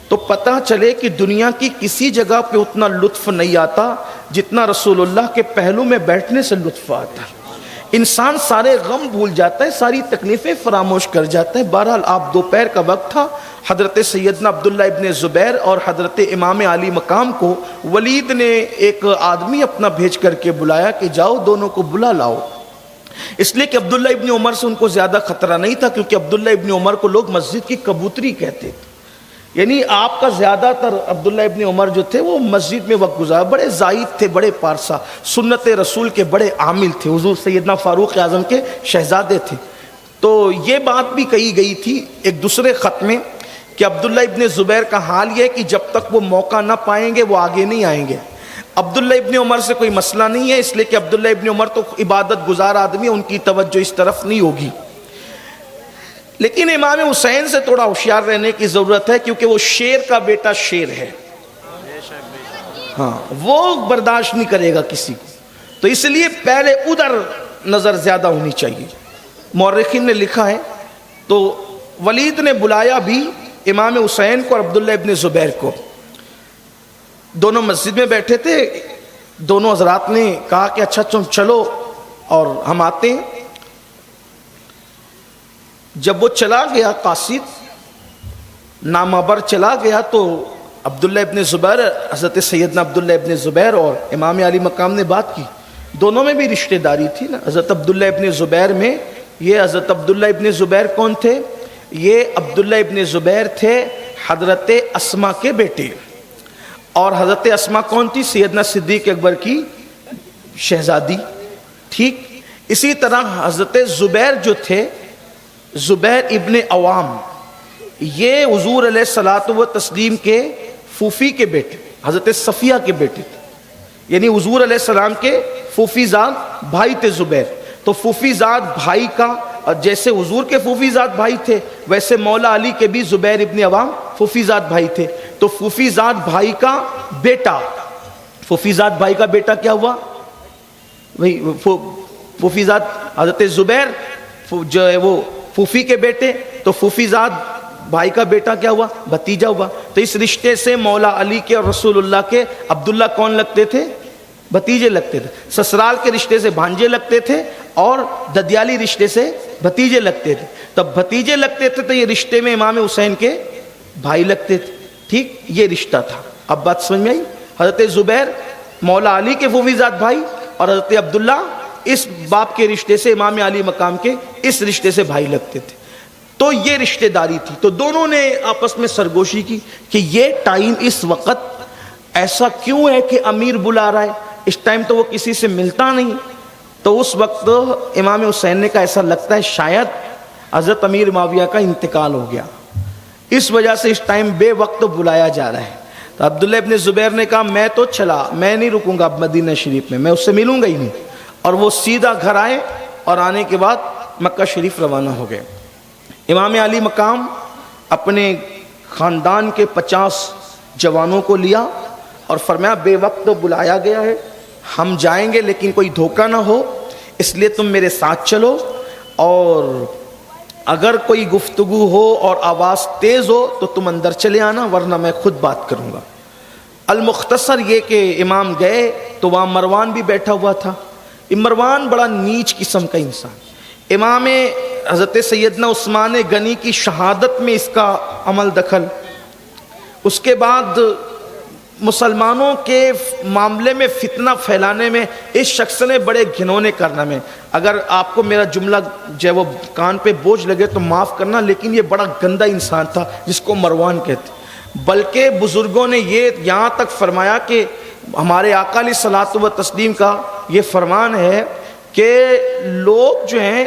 تو پتہ چلے کہ دنیا کی کسی جگہ پہ اتنا لطف نہیں آتا جتنا رسول اللہ کے پہلو میں بیٹھنے سے لطف آتا ہے۔ انسان سارے غم بھول جاتا ہے، ساری تکلیفیں فراموش کر جاتا ہے۔ بہرحال آپ دوپہر کا وقت تھا، حضرت سیدنا عبداللہ ابن زبیر اور حضرت امام علی مقام کو ولید نے ایک آدمی اپنا بھیج کر کے بلایا کہ جاؤ دونوں کو بلا لاؤ، اس لیے کہ عبداللہ ابن عمر سے ان کو زیادہ خطرہ نہیں تھا، کیونکہ عبداللہ ابن عمر کو لوگ مسجد کی کبوتری کہتے تھے۔ یعنی آپ کا زیادہ تر عبداللہ ابن عمر جو تھے وہ مسجد میں وقت گزارا، بڑے زاہد تھے، بڑے پارسا، سنت رسول کے بڑے عامل تھے، حضور سیدنا فاروق اعظم کے شہزادے تھے۔ تو یہ بات بھی کہی گئی تھی ایک دوسرے خط میں کہ عبداللہ ابن زبیر کا حال یہ ہے کہ جب تک وہ موقع نہ پائیں گے وہ آگے نہیں آئیں گے۔ عبداللہ ابن عمر سے کوئی مسئلہ نہیں ہے، اس لیے کہ عبداللہ ابن عمر تو عبادت گزار آدمی، ان کی توجہ اس طرف نہیں ہوگی۔ لیکن امام حسین سے تھوڑا ہوشیار رہنے کی ضرورت ہے، کیونکہ وہ شیر کا بیٹا شیر ہے، ہاں وہ برداشت نہیں کرے گا کسی کو، تو اس لیے پہلے ادھر نظر زیادہ ہونی چاہیے۔ مورخین نے لکھا ہے تو ولید نے بلایا بھی امام حسین کو اور عبداللہ ابن زبیر کو، دونوں مسجد میں بیٹھے تھے، دونوں حضرات نے کہا کہ اچھا تم چلو اور ہم آتے ہیں۔ جب وہ چلا گیا قاصد نامور چلا گیا تو عبداللہ ابن زبیر، حضرت سیدنا عبداللہ ابن زبیر اور امام علی مقام نے بات کی، دونوں میں بھی رشتہ داری تھی نا۔ حضرت عبداللہ ابن زبیر میں، یہ حضرت عبداللہ ابن زبیر کون تھے؟ یہ عبداللہ ابن زبیر تھے حضرت اسما کے بیٹے، اور حضرت اسما کون تھی؟ سیدنا صدیق اکبر کی شہزادی، ٹھیک۔ اسی طرح حضرت زبیر جو تھے، زبیر ابن عوام، یہ حضور علیہ الصلوۃ والتسلیم کے پھوپھی کے بیٹے، حضرت صفیہ کے بیٹے تھے، یعنی حضور علیہ السلام کے پھوپھی زاد بھائی تھے زبیر۔ تو پھوپھی زاد بھائی کا، اور جیسے حضور کے پھوپھی زاد بھائی تھے ویسے مولا علی کے بھی زبیر ابن عوام پھوپھی زاد بھائی تھے۔ تو پھوپھی زاد بھائی کا بیٹا، پھوپھی زاد بھائی کا بیٹا کیا ہوا؟ وہی پھوپھی زاد حضرت زبیر جو ہے وہ پھوپھی کے بیٹے، تو پھوپھی زاد بھائی کا بیٹا کیا ہوا؟ بھتیجا ہوا۔ تو اس رشتے سے مولا علی کے اور رسول اللہ کے عبداللہ کون لگتے تھے؟ بھتیجے لگتے تھے۔ سسرال کے رشتے سے بھانجے لگتے تھے اور ددیالی رشتے سے بھتیجے لگتے تھے۔ تب بھتیجے لگتے تھے تو یہ رشتے میں امام حسین کے بھائی لگتے تھے، ٹھیک، یہ رشتہ تھا۔ اب بات سمجھ میں آئی؟ حضرت زبیر مولا علی کے پھوپھی زاد بھائی اور حضرت عبداللہ اس باپ کے رشتے سے امام علی مقام کے اس رشتے سے بھائی لگتے تھے۔ تو یہ رشتہ داری تھی۔ تو دونوں نے آپس میں سرگوشی کی کہ یہ ٹائم اس وقت ایسا کیوں ہے کہ امیر بلا رہا ہے، اس ٹائم تو وہ کسی سے ملتا نہیں۔ تو اس وقت امام حسین نے کہا ایسا لگتا ہے شاید حضرت امیر معاویہ کا انتقال ہو گیا، اس وجہ سے اس ٹائم بے وقت بلایا جا رہا ہے۔ تو عبداللہ ابن زبیر نے کہا میں تو چلا، میں نہیں رکوں گا مدینہ شریف میں اس سے ملوں گا ہی نہیں۔ اور وہ سیدھا گھر آئے اور آنے کے بعد مکہ شریف روانہ ہو گئے۔ امام علی مقام اپنے خاندان کے 50 جوانوں کو لیا اور فرمایا بے وقت بلایا گیا ہے، ہم جائیں گے لیکن کوئی دھوکہ نہ ہو، اس لیے تم میرے ساتھ چلو، اور اگر کوئی گفتگو ہو اور آواز تیز ہو تو تم اندر چلے آنا، ورنہ میں خود بات کروں گا۔ المختصر یہ کہ امام گئے تو وہاں مروان بھی بیٹھا ہوا تھا۔ مروان بڑا نیچ قسم کا انسان، امام حضرت سیدنا عثمان غنی کی شہادت میں اس کا عمل دخل، اس کے بعد مسلمانوں کے معاملے میں فتنہ پھیلانے میں اس شخص نے بڑے گھنونے کارنامے میں، اگر آپ کو میرا جملہ جو ہے وہ کان پہ بوجھ لگے تو معاف کرنا، لیکن یہ بڑا گندا انسان تھا جس کو مروان کہتے۔ بلکہ بزرگوں نے یہ یہاں تک فرمایا کہ ہمارے آقا علیہ الصلوۃ والتسلیم کا یہ فرمان ہے کہ لوگ جو ہیں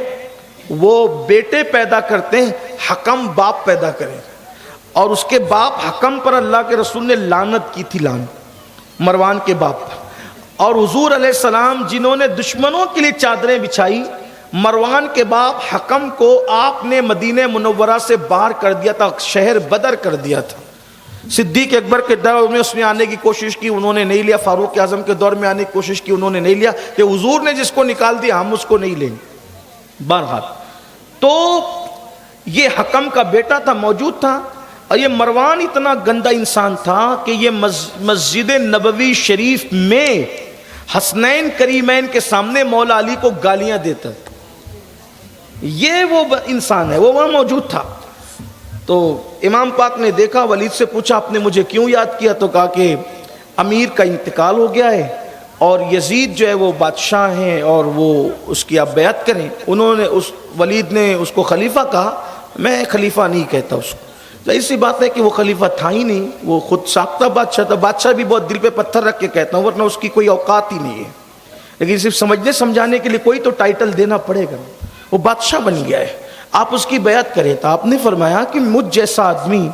وہ بیٹے پیدا کرتے ہیں، حکم باپ پیدا کریں، اور اس کے باپ حکم پر اللہ کے رسول نے لعنت کی تھی، لعنت مروان کے باپ پر۔ اور حضور علیہ السلام جنہوں نے دشمنوں کے لیے چادریں بچھائی، مروان کے باپ حکم کو آپ نے مدینہ منورہ سے باہر کر دیا تھا، شہر بدر کر دیا تھا۔ صدیق اکبر کے دور میں اس میں آنے کی کوشش کی، انہوں نے نہیں لیا، فاروق اعظم کے دور میں آنے کی کوشش کی، انہوں نے نہیں لیا، کہ حضور نے جس کو نکال دیا ہم اس کو نہیں لیں گے۔ بہرحال تو یہ حکم کا بیٹا تھا، موجود تھا، اور یہ مروان اتنا گندا انسان تھا کہ یہ مسجد نبوی شریف میں حسنین کریمین کے سامنے مولا علی کو گالیاں دیتا تھا۔ یہ وہ انسان ہے، وہ وہاں موجود تھا۔ تو امام پاک نے دیکھا، ولید سے پوچھا آپ نے مجھے کیوں یاد کیا؟ تو کہا کہ امیر کا انتقال ہو گیا ہے اور یزید جو ہے وہ بادشاہ ہیں اور وہ اس کی آپ بیعت کریں۔ انہوں نے ولید نے اس کو خلیفہ کہا، میں خلیفہ نہیں کہتا اس کو، ظاہر سی بات ہے کہ وہ خلیفہ تھا ہی نہیں، وہ خود ساختہ بادشاہ تھا۔ بادشاہ بھی بہت دل پہ پتھر رکھ کے کہتا ہوں، ورنہ اس کی کوئی اوقات ہی نہیں ہے، لیکن صرف سمجھنے سمجھانے کے لیے کوئی تو ٹائٹل دینا پڑے گا، وہ بادشاہ بن گیا ہے، آپ اس کی بیعت کریں۔ تو آپ نے فرمایا کہ مجھ جیسا آدمی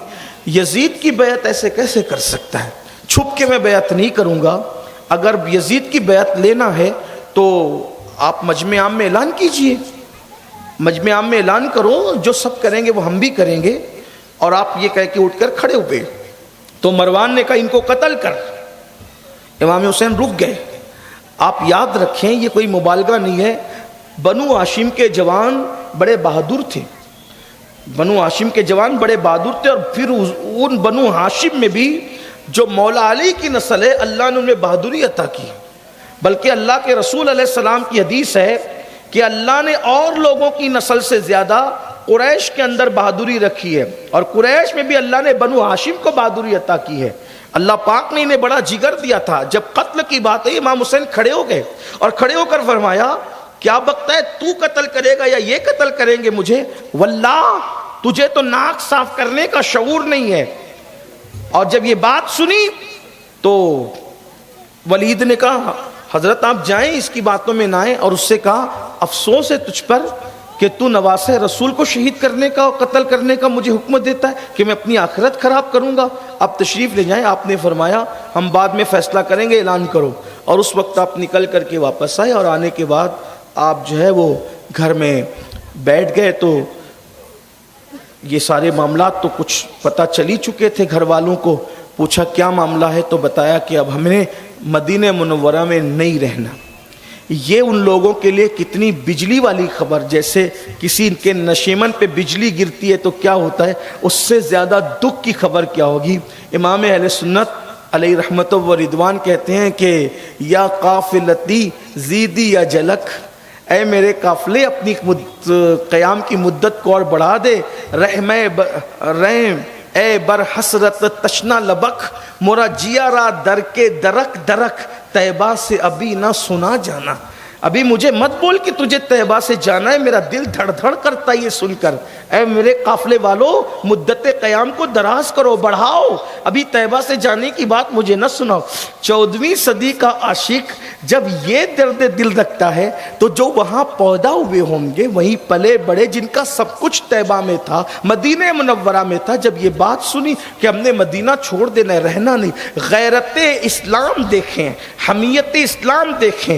یزید کی بیعت ایسے کیسے کر سکتا ہے؟ چھپ کے میں بیعت نہیں کروں گا، اگر یزید کی بیعت لینا ہے تو آپ مجمع عام میں اعلان کیجئے، مجمع عام میں اعلان کرو، جو سب کریں گے وہ ہم بھی کریں گے۔ اور آپ یہ کہہ کے اٹھ کر کھڑے ہوئے تو مروان نے کہا ان کو قتل کر۔ امام حسین رک گئے۔ آپ یاد رکھیں یہ کوئی مبالغہ نہیں ہے، بنو ہاشم کے جوان بڑے بہادر تھے، بنو ہاشم کے جوان بڑے بہادر تھے، اور پھر ان بنو ہاشم میں بھی جو مولا علی کی نسل ہے اللہ نے انہیں بہادری عطا کی، بلکہ اللہ کے رسول علیہ السلام کی حدیث ہے کہ اللہ نے اور لوگوں کی نسل سے زیادہ قریش کے اندر بہادری رکھی ہے، اور قریش میں بھی اللہ نے بنو ہاشم کو بہادری عطا کی ہے۔ اللہ پاک نے انہیں بڑا جگر دیا تھا۔ جب قتل کی بات ہے امام حسین کھڑے ہو گئے اور کھڑے ہو کر فرمایا کیا بکتا ہے، تو قتل کرے گا یا یہ قتل کریں گے مجھے؟ واللہ تجھے تو ناک صاف کرنے کا شعور نہیں ہے۔ اور جب یہ بات سنی تو ولید نے کہا حضرت آپ جائیں، اس کی باتوں میں نہ آئیں، اور اس سے کہا افسوس ہے تجھ پر کہ تو نواسہ رسول کو شہید کرنے کا اور قتل کرنے کا مجھے حکم دیتا ہے کہ میں اپنی آخرت خراب کروں گا۔ آپ تشریف لے جائیں۔ آپ نے فرمایا ہم بعد میں فیصلہ کریں گے، اعلان کرو۔ اور اس وقت آپ نکل کر کے واپس آئے، اور آنے کے بعد آپ جو ہے وہ گھر میں بیٹھ گئے تو یہ سارے معاملات تو کچھ پتہ چلی چکے تھے گھر والوں کو۔ پوچھا کیا معاملہ ہے، تو بتایا کہ اب ہم نے مدینہ منورہ میں نہیں رہنا۔ یہ ان لوگوں کے لیے کتنی بجلی والی خبر، جیسے کسی کے نشیمن پہ بجلی گرتی ہے تو کیا ہوتا ہے، اس سے زیادہ دکھ کی خبر کیا ہوگی۔ امام اہل سنت علیہ رحمت و رضوان کہتے ہیں کہ یا قافلتی زیدی یا جلک، اے میرے قافلے اپنی قیام کی مدت کو اور بڑھا دے، رحم اے بر حسرت تشنا لبک، مورا جیا را در کے درک درک، طیبہ سے ابھی نہ سنا جانا۔ ابھی مجھے مت بول کہ تجھے طیبہ سے جانا ہے، میرا دل دھڑ دھڑ کرتا ہے یہ سن کر۔ اے میرے قافلے والو مدت قیام کو دراز کرو، بڑھاؤ، ابھی طیبہ سے جانے کی بات مجھے نہ سناؤ۔ 14ویں صدی کا عاشق جب یہ درد دل رکھتا ہے تو جو وہاں پیدا ہوئے ہوں گے، وہیں پلے بڑے، جن کا سب کچھ طیبہ میں تھا، مدینہ منورہ میں تھا، جب یہ بات سنی کہ ہم نے مدینہ چھوڑ دینا ہے، رہنا نہیں، غیرت اسلام دیکھیں، حمیت اسلام دیکھیں،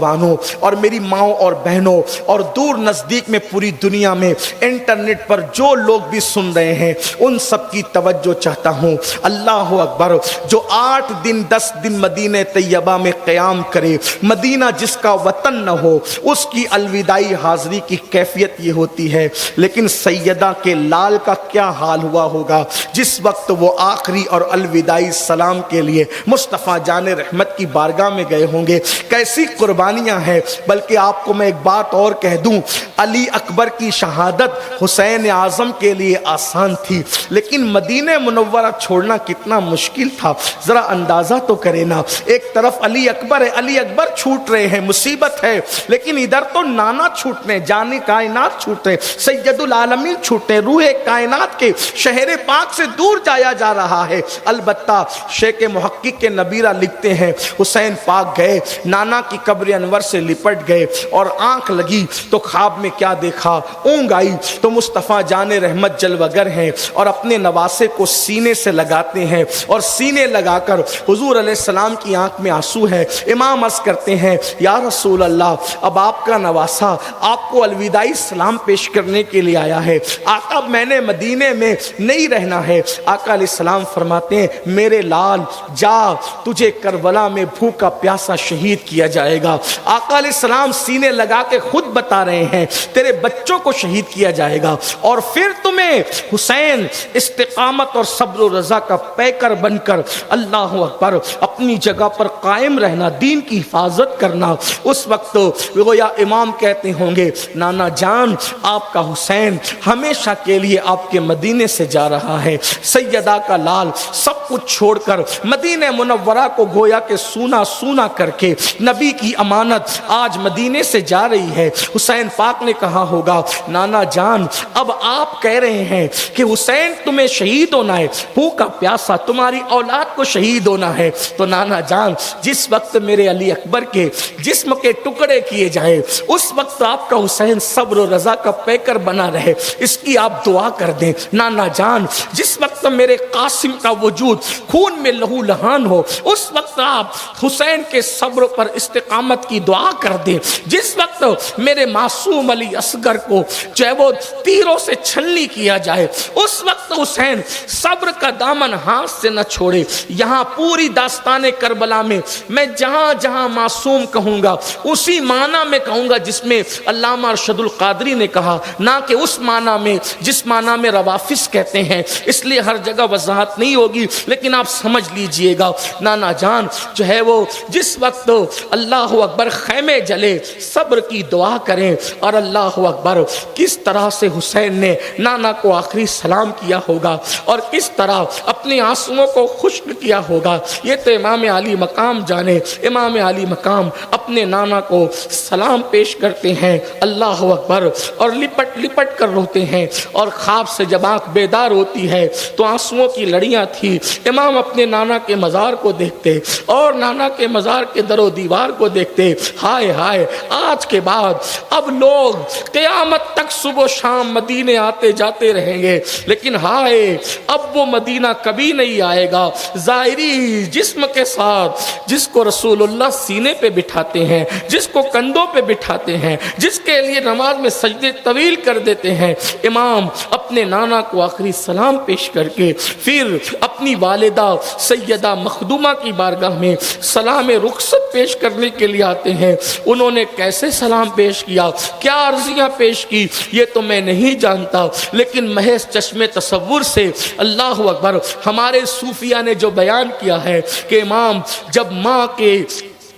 جوانوں اور میری ماؤں اور بہنوں اور دور نزدیک میں پوری دنیا میں انٹرنیٹ پر جو لوگ بھی سن رہے ہیں ان سب کی توجہ چاہتا ہوں. اللہ اکبر. جو 8 دن 10 دن مدینہ طیبہ میں قیام کرے، مدینہ جس کا وطن نہ ہو، اس کی الوداعی حاضری کی کیفیت یہ ہوتی ہے. لیکن سیدہ کے لال کا کیا حال ہوا ہوگا جس وقت وہ آخری اور الوداعی سلام کے لیے مصطفیٰ جان رحمت کی بارگاہ میں گئے ہوں گے. کیسی قربانیاں ہیں. بلکہ آپ کو میں ایک بات اور کہہ دوں، علی اکبر کی شہادت حسین اعظم کے لیے آسان تھی، لیکن مدینہ منورہ چھوڑنا کتنا مشکل تھا. ذرا اندازہ تو کرے نا. ایک طرف علی اکبر ہے، علی اکبر چھوٹ رہے ہیں، مصیبت ہے، لیکن ادھر تو نانا چھوٹ رہے، جان کائنات چھوٹ رہے، سید العالمین چھوٹ رہے، روح کائنات کے شہر پاک سے دور جایا جا رہا ہے. البتہ شیخ محقق کے نبیرہ لکھتے ہیں حسین پاک گئے، نانا کی قبر انور سے لپٹ گئے اور آنکھ لگی تو خواب میں کیا دیکھا، اونگ آئی تو مصطفیٰ جان رحمت جلوگر ہیں اور اپنے نواسے کو سینے سے لگاتے ہیں اور سینے لگا کر حضور علیہ السلام کی آنکھ میں آنسو ہے. امام عرض کرتے ہیں یا رسول اللہ، اب آپ کا نواسا آپ کو الوداعی سلام پیش کرنے کے لیے آیا ہے. آقا میں نے مدینے میں نہیں رہنا ہے. آقا علیہ السلام فرماتے ہیں میرے لال جا، تجھے کربلا میں بھوکا پیاسا شہید کیا جائے گا. آقا علیہ السلام سینے لگا کے خود بتا رہے ہیں تیرے بچوں کو شہید کیا جائے گا اور پھر تمہیں حسین استقامت اور صبر و رضا کا پیکر بن کر اللہ اکبر اپنی جگہ پر قائم رہنا، دین کی حفاظت کرنا. اس وقت گویا امام کہتے ہوں گے نانا جان آپ کا حسین ہمیشہ کے لیے آپ کے مدینے سے جا رہا ہے. سیدہ کا لال سب کچھ چھوڑ کر مدینہ منورہ کو گویا کہ سونا سونا کر کے نبی کی امانت آج مدینے سے جا رہی ہے. حسین پاک نے کہا ہوگا نانا جان اب آپ کہہ رہے ہیں کہ حسین تمہیں شہید ہونا ہے، بھوکا پیاسا تمہاری اولاد کو شہید ہونا ہے، تو نانا جان جس وقت میرے علی اکبر کے جسم کے ٹکڑے کیے جائیں اس وقت آپ کا حسین صبر و رضا کا پیکر بنا رہے، اس کی آپ دعا کر دیں. نانا جان جس وقت میرے قاسم کا وجود خون میں لہو لہان ہو اس وقت آپ حسین کے صبر پر استقامت کی دعا کر دیں. جس وقت میرے معصوم علی اصغر کو جو ہے وہ تیروں سے چھلنی کیا جائے اس وقت حسین صبر کا دامن ہاتھ سے نہ چھوڑے. یہاں پوری داستان کربلا میں میں جہاں جہاں معصوم کہوں گا اسی معنی میں کہوں گا جس میں علامہ ارشد القادری نے کہا، نہ کہ اس معنی میں جس معنی میں روافظ کہتے ہیں. اس لیے ہر جگہ وضاحت نہیں ہوگی لیکن آپ سمجھ لیجئے گا. نانا جان جو ہے وہ جس وقت اللہ اکبر خیمے جلے صبر کی دعا کریں اور اللہ اکبر کس طرح سے حسین نے نانا کو آخری سلام کیا ہوگا اور کس طرح اپنے آنسوؤں کو خشک کیا ہوگا یہ تو امام علی مقام جانے. امام علی مقام اپنے نانا کو سلام پیش کرتے ہیں اللہ اکبر اور لپٹ لپٹ کر روتے ہیں اور خواب سے جب آنکھ بیدار ہوتی ہے تو آنسوؤں کی لڑیاں تھی. امام اپنے نانا کے مزار کو دیکھتے اور نانا کے مزار کے در و دیوار کو دیکھتے. ہائے ہائے آج کے بعد اب لوگ قیامت تک صبح و شام مدینے آتے جاتے رہیں گے لیکن ہائے اب وہ مدینہ کبھی نہیں آئے گا. ظاہری جسم کے ساتھ جس کو رسول اللہ سینے پہ بٹھاتے ہیں، جس کو کندھوں پہ بٹھاتے ہیں، جس کے لیے نماز میں سجدے طویل کر دیتے ہیں، امام اپنے نانا کو آخری سلام پیش کر کے پھر اپنی والدہ سیدہ مخدومہ کی بارگاہ میں سلام رخصت پیش کرنے کے لیے آتے ہیں. انہوں نے کیسے سلام پیش کیا، کیا عرضیاں پیش کی یہ تو میں نہیں جانتا لیکن محض چشم تصور سے اللہ اکبر ہمارے صوفیہ نے جو بیان کیا ہے کہ امام جب ماں کے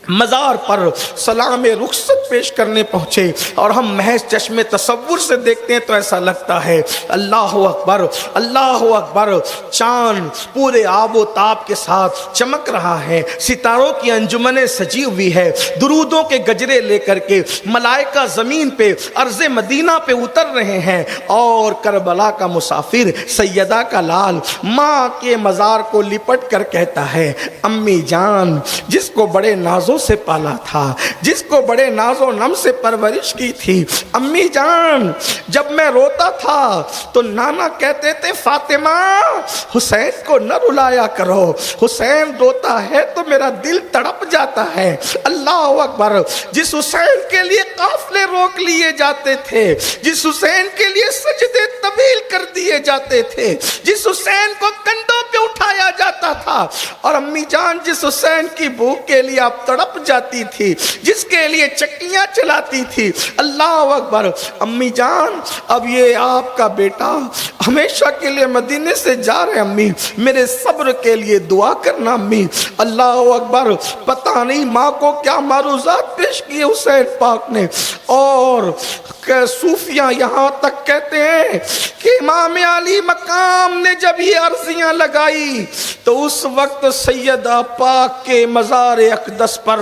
مزار پر سلام رخصت پیش کرنے پہنچے اور ہم محض چشم تصور سے دیکھتے ہیں تو ایسا لگتا ہے اللہ اکبر اللہ اکبر چاند پورے آب و تاب کے ساتھ چمک رہا ہے، ستاروں کی انجمنیں سجی ہوئی ہے، درودوں کے گجرے لے کر کے ملائکہ زمین پہ ارض مدینہ پہ اتر رہے ہیں اور کربلا کا مسافر سیدہ کا لال ماں کے مزار کو لپٹ کر کہتا ہے امی جان، جس کو بڑے نازوں سے پالا تھا، جس کو بڑے ناز و نم سے پرورش کی تھی۔ امی جان جب میں روتا تھا تو نانا کہتے تھے فاطمہ حسین کو نہ رلایا کرو، حسین روتا ہے تو میرا دل تڑپ جاتا ہے۔ اللہ اکبر، جس حسین کے لیے قافلے روک لیے جاتے تھے، جس حسین کے لیے سجدے طویل کر دیے جاتے تھے، جس حسین کو کندھوں پہ اٹھایا جاتا تھا، اور امی جان جس حسین کی بھوک کے لیے آپ تڑپ جاتی تھی، جس کے لیے چکیاں چلاتی تھی، اللہ اکبر۔ امی جان اب یہ آپ کا بیٹا ہمیشہ کے لیے مدینے سے جا رہے، امی میرے صبر کے لیے دعا کرنا امی۔ اللہ اکبر، پتہ نہیں ماں کو کیا معروضات پیش کیے حسین پاک نے، اور صوفیہ یہاں تک کہتے ہیں کہ امام علی مقام نے جب یہ عرضیاں لگائی تو اس وقت سیدہ پاک کے مزار اقدس پر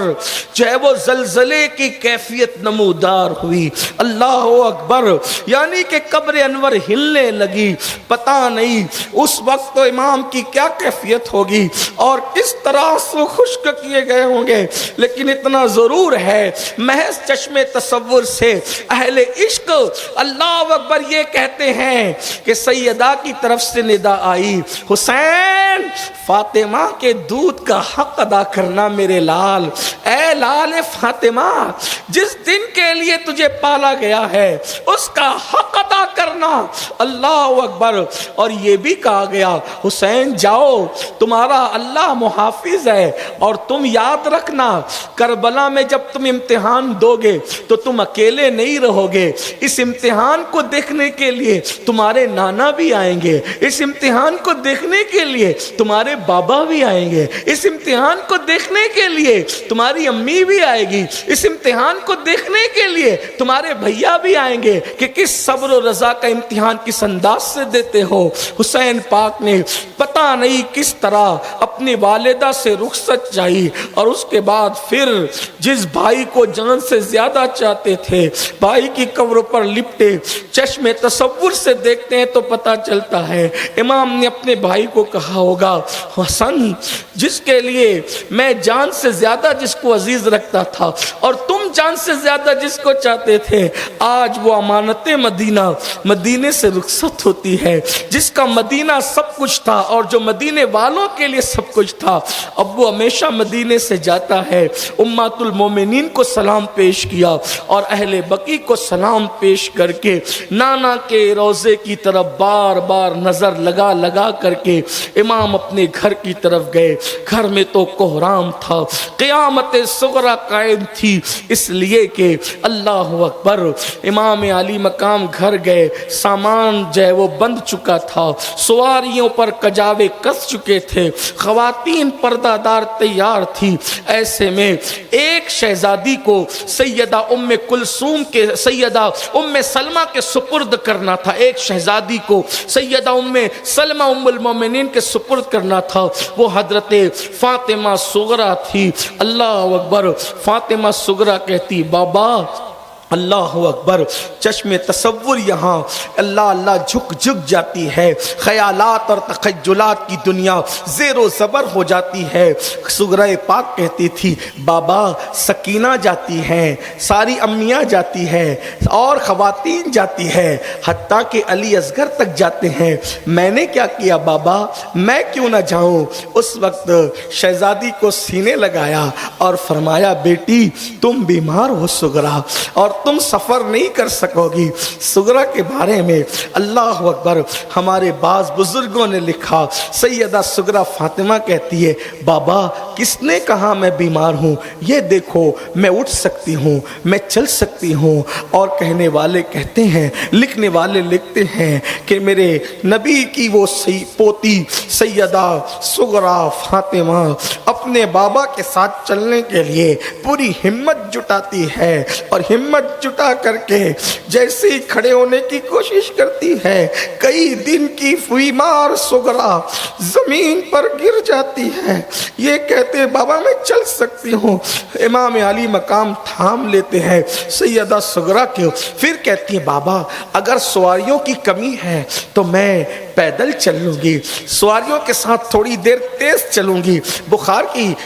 جو ہے وہ زلزلے کی کیفیت نمودار ہوئی۔ اللہ اکبر، یعنی کہ قبر انور ہلنے لگی۔ پتہ نہیں اس وقت تو امام کی کیا کیفیت ہوگی اور کس طرح سے خشک کیے گئے ہوں گے، لیکن اتنا ضرور ہے محض چشم تصور سے اہل عشق اللہ اکبر یہ کہتے ہیں کہ سیدہ کی طرف سے ندا آئی، حسین فاطمہ کے دودھ کا حق ادا کرنا میرے لال، اے لال فاطمہ جس دن کے لیے تجھے پالا گیا ہے اس کا حق ادا کرنا۔ اللہ اکبر، اور یہ بھی کہا گیا حسین جاؤ تمہارا اللہ محافظ ہے، اور تم یاد رکھنا کربلا میں جب تم امتحان دو گے تو تم اکیلے نہیں رہو گے، اس امتحان کو دیکھنے کے لیے تمہارے نانا بھی آئیں گے، اس امتحان کو دیکھنے کے لیے تمہارے بابا بھی آئیں گے، اس امتحان کو دیکھنے کے لیے تمہاری امی بھی آئے گی، اس امتحان کو دیکھنے کے لیے تمہارے بھیا بھی آئیں گے کہ کس صبر و رضا کا امتحان کس انداز سے دیتے ہو۔ حسین پاک نے پتہ نہیں کس طرح اپنی والدہ سے رخصت چاہی، اور اس کے بعد پھر جس بھائی کو جان سے زیادہ چاہتے تھے بھائی کی قبر پر لپٹے، چشم تصور سے دیکھتے ہیں تو پتہ چلتا ہے امام نے اپنے بھائی کو کہا ہوگا حسن جس کے لیے میں جان سے زیادہ جس کو عزیز رکھتا تھا اور تم جان سے زیادہ جس کو چاہتے تھے، آج وہ امانت مدینہ مدینے سے رخصت ہوتی ہے، جس کا مدینہ سب کچھ تھا اور جو مدینے والوں کے لیے سب کچھ تھا، اب وہ ہمیشہ مدینے سے جاتا ہے۔ امت المومنین کو سلام پیش کیا اور اہل بقیع کو سلام پیش کر کے نانا کے روضے کی طرف بار بار نظر لگا لگا کر کے امام اپنے گھر کی طرف گئے۔ گھر میں تو کوہرام تھا، قیامت صغریٰ قائم تھی، اس لیے کہ اللہ اکبر امام علی مقام گھر گئے، سامان جو ہے وہ بند چکا تھا، سواریوں پر کجاوے کس چکے تھے، خواتین پردہ دار تیار تھی۔ ایسے میں ایک شہزادی کو سیدہ ام کلثوم کے سیدہ ام سلمہ کے سپرد کرنا تھا، ایک شہزادی کو سیدہ ام سلمہ ام المومنین کے سپرد کرنا تھا، وہ حضرت فاطمہ صغریٰ تھی۔ اللہ اکبر، فاطمہ صغریٰ کہتی بابا اللہ اکبر، چشم تصور یہاں اللہ اللہ جھک جھک جاتی ہے، خیالات اور تخیلات کی دنیا زیر و زبر ہو جاتی ہے۔ صغرا پاک کہتی تھی بابا سکینہ جاتی ہیں، ساری امیاں جاتی ہیں اور خواتین جاتی ہیں، حتیٰ کہ علی اصغر تک جاتے ہیں، میں نے کیا کیا بابا، میں کیوں نہ جاؤں؟ اس وقت شہزادی کو سینے لگایا اور فرمایا بیٹی تم بیمار ہو صغرا اور تم سفر نہیں کر سکو گی۔ صغرا کے بارے میں اللہ اکبر ہمارے بعض بزرگوں نے لکھا، سیدہ صغرا فاطمہ کہتی ہے بابا کس نے کہا میں بیمار ہوں، یہ دیکھو میں اٹھ سکتی ہوں، میں چل سکتی ہوں۔ اور کہنے والے کہتے ہیں، لکھنے والے لکھتے ہیں کہ میرے نبی کی وہ پوتی سیدہ صغرا فاطمہ اپنے بابا کے ساتھ چلنے کے لیے پوری ہمت جٹاتی ہے، اور ہمت جٹا کر کے جیسے ہی کھڑے ہونے کی کوشش کرتی ہے، کئی دن کی بیمار صغرا زمین پر گر جاتی ہے۔ یہ کہتے ہیں بابا میں چل سکتی ہوں، امام علی مقام تھام لیتے ہیں سیدہ صغرا کے، پھر کہتی ہے بابا اگر سواریوں کی کمی ہے تو میں پیدل چل لوں گی، سواریوں کے ساتھ تھوڑی دیر تیز چلوں گی، بخار کی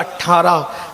18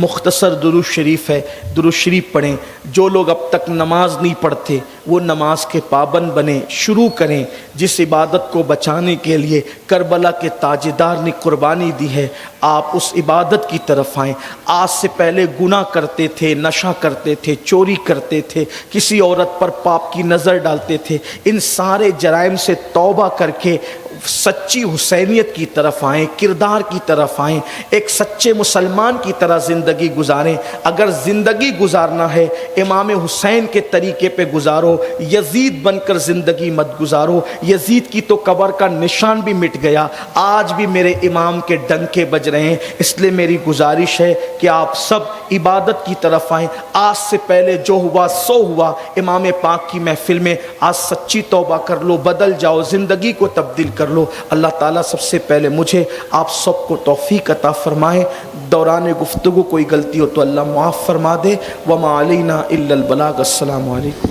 مختصر درود شریف ہے، درود شریف پڑھیں۔ جو لوگ اب تک نماز نہیں پڑھتے وہ نماز کے پابند بنیں، شروع کریں۔ جس عبادت کو بچانے کے لیے کربلا کے تاجدار نے قربانی دی ہے، آپ اس عبادت کی طرف آئیں۔ آج سے پہلے گناہ کرتے تھے، نشہ کرتے تھے، چوری کرتے تھے، کسی عورت پر پاپ کی نظر ڈالتے تھے، ان سارے جرائم سے توبہ کر کے سچی حسینیت کی طرف آئیں، کردار کی طرف آئیں، ایک سچے مسلمان کی طرح زندگی گزاریں۔ اگر زندگی گزارنا ہے امام حسین کے طریقے پہ گزارو، یزید بن کر زندگی مت گزارو۔ یزید کی تو قبر کا نشان بھی مٹ گیا، آج بھی میرے امام کے ڈنکے بج رہے ہیں۔ اس لیے میری گزارش ہے کہ آپ سب عبادت کی طرف آئیں۔ آج سے پہلے جو ہوا سو ہوا، امام پاک کی محفل میں آج سچی توبہ کر لو، بدل جاؤ، زندگی کو تبدیل کر لو۔ اللہ تعالیٰ سب سے پہلے مجھے آپ سب کو توفیق عطا فرمائے۔ دوران گفتگو کوئی غلطی ہو تو اللہ معاف فرما دے۔ وما علینا الا البلاغ۔ السلام علیکم۔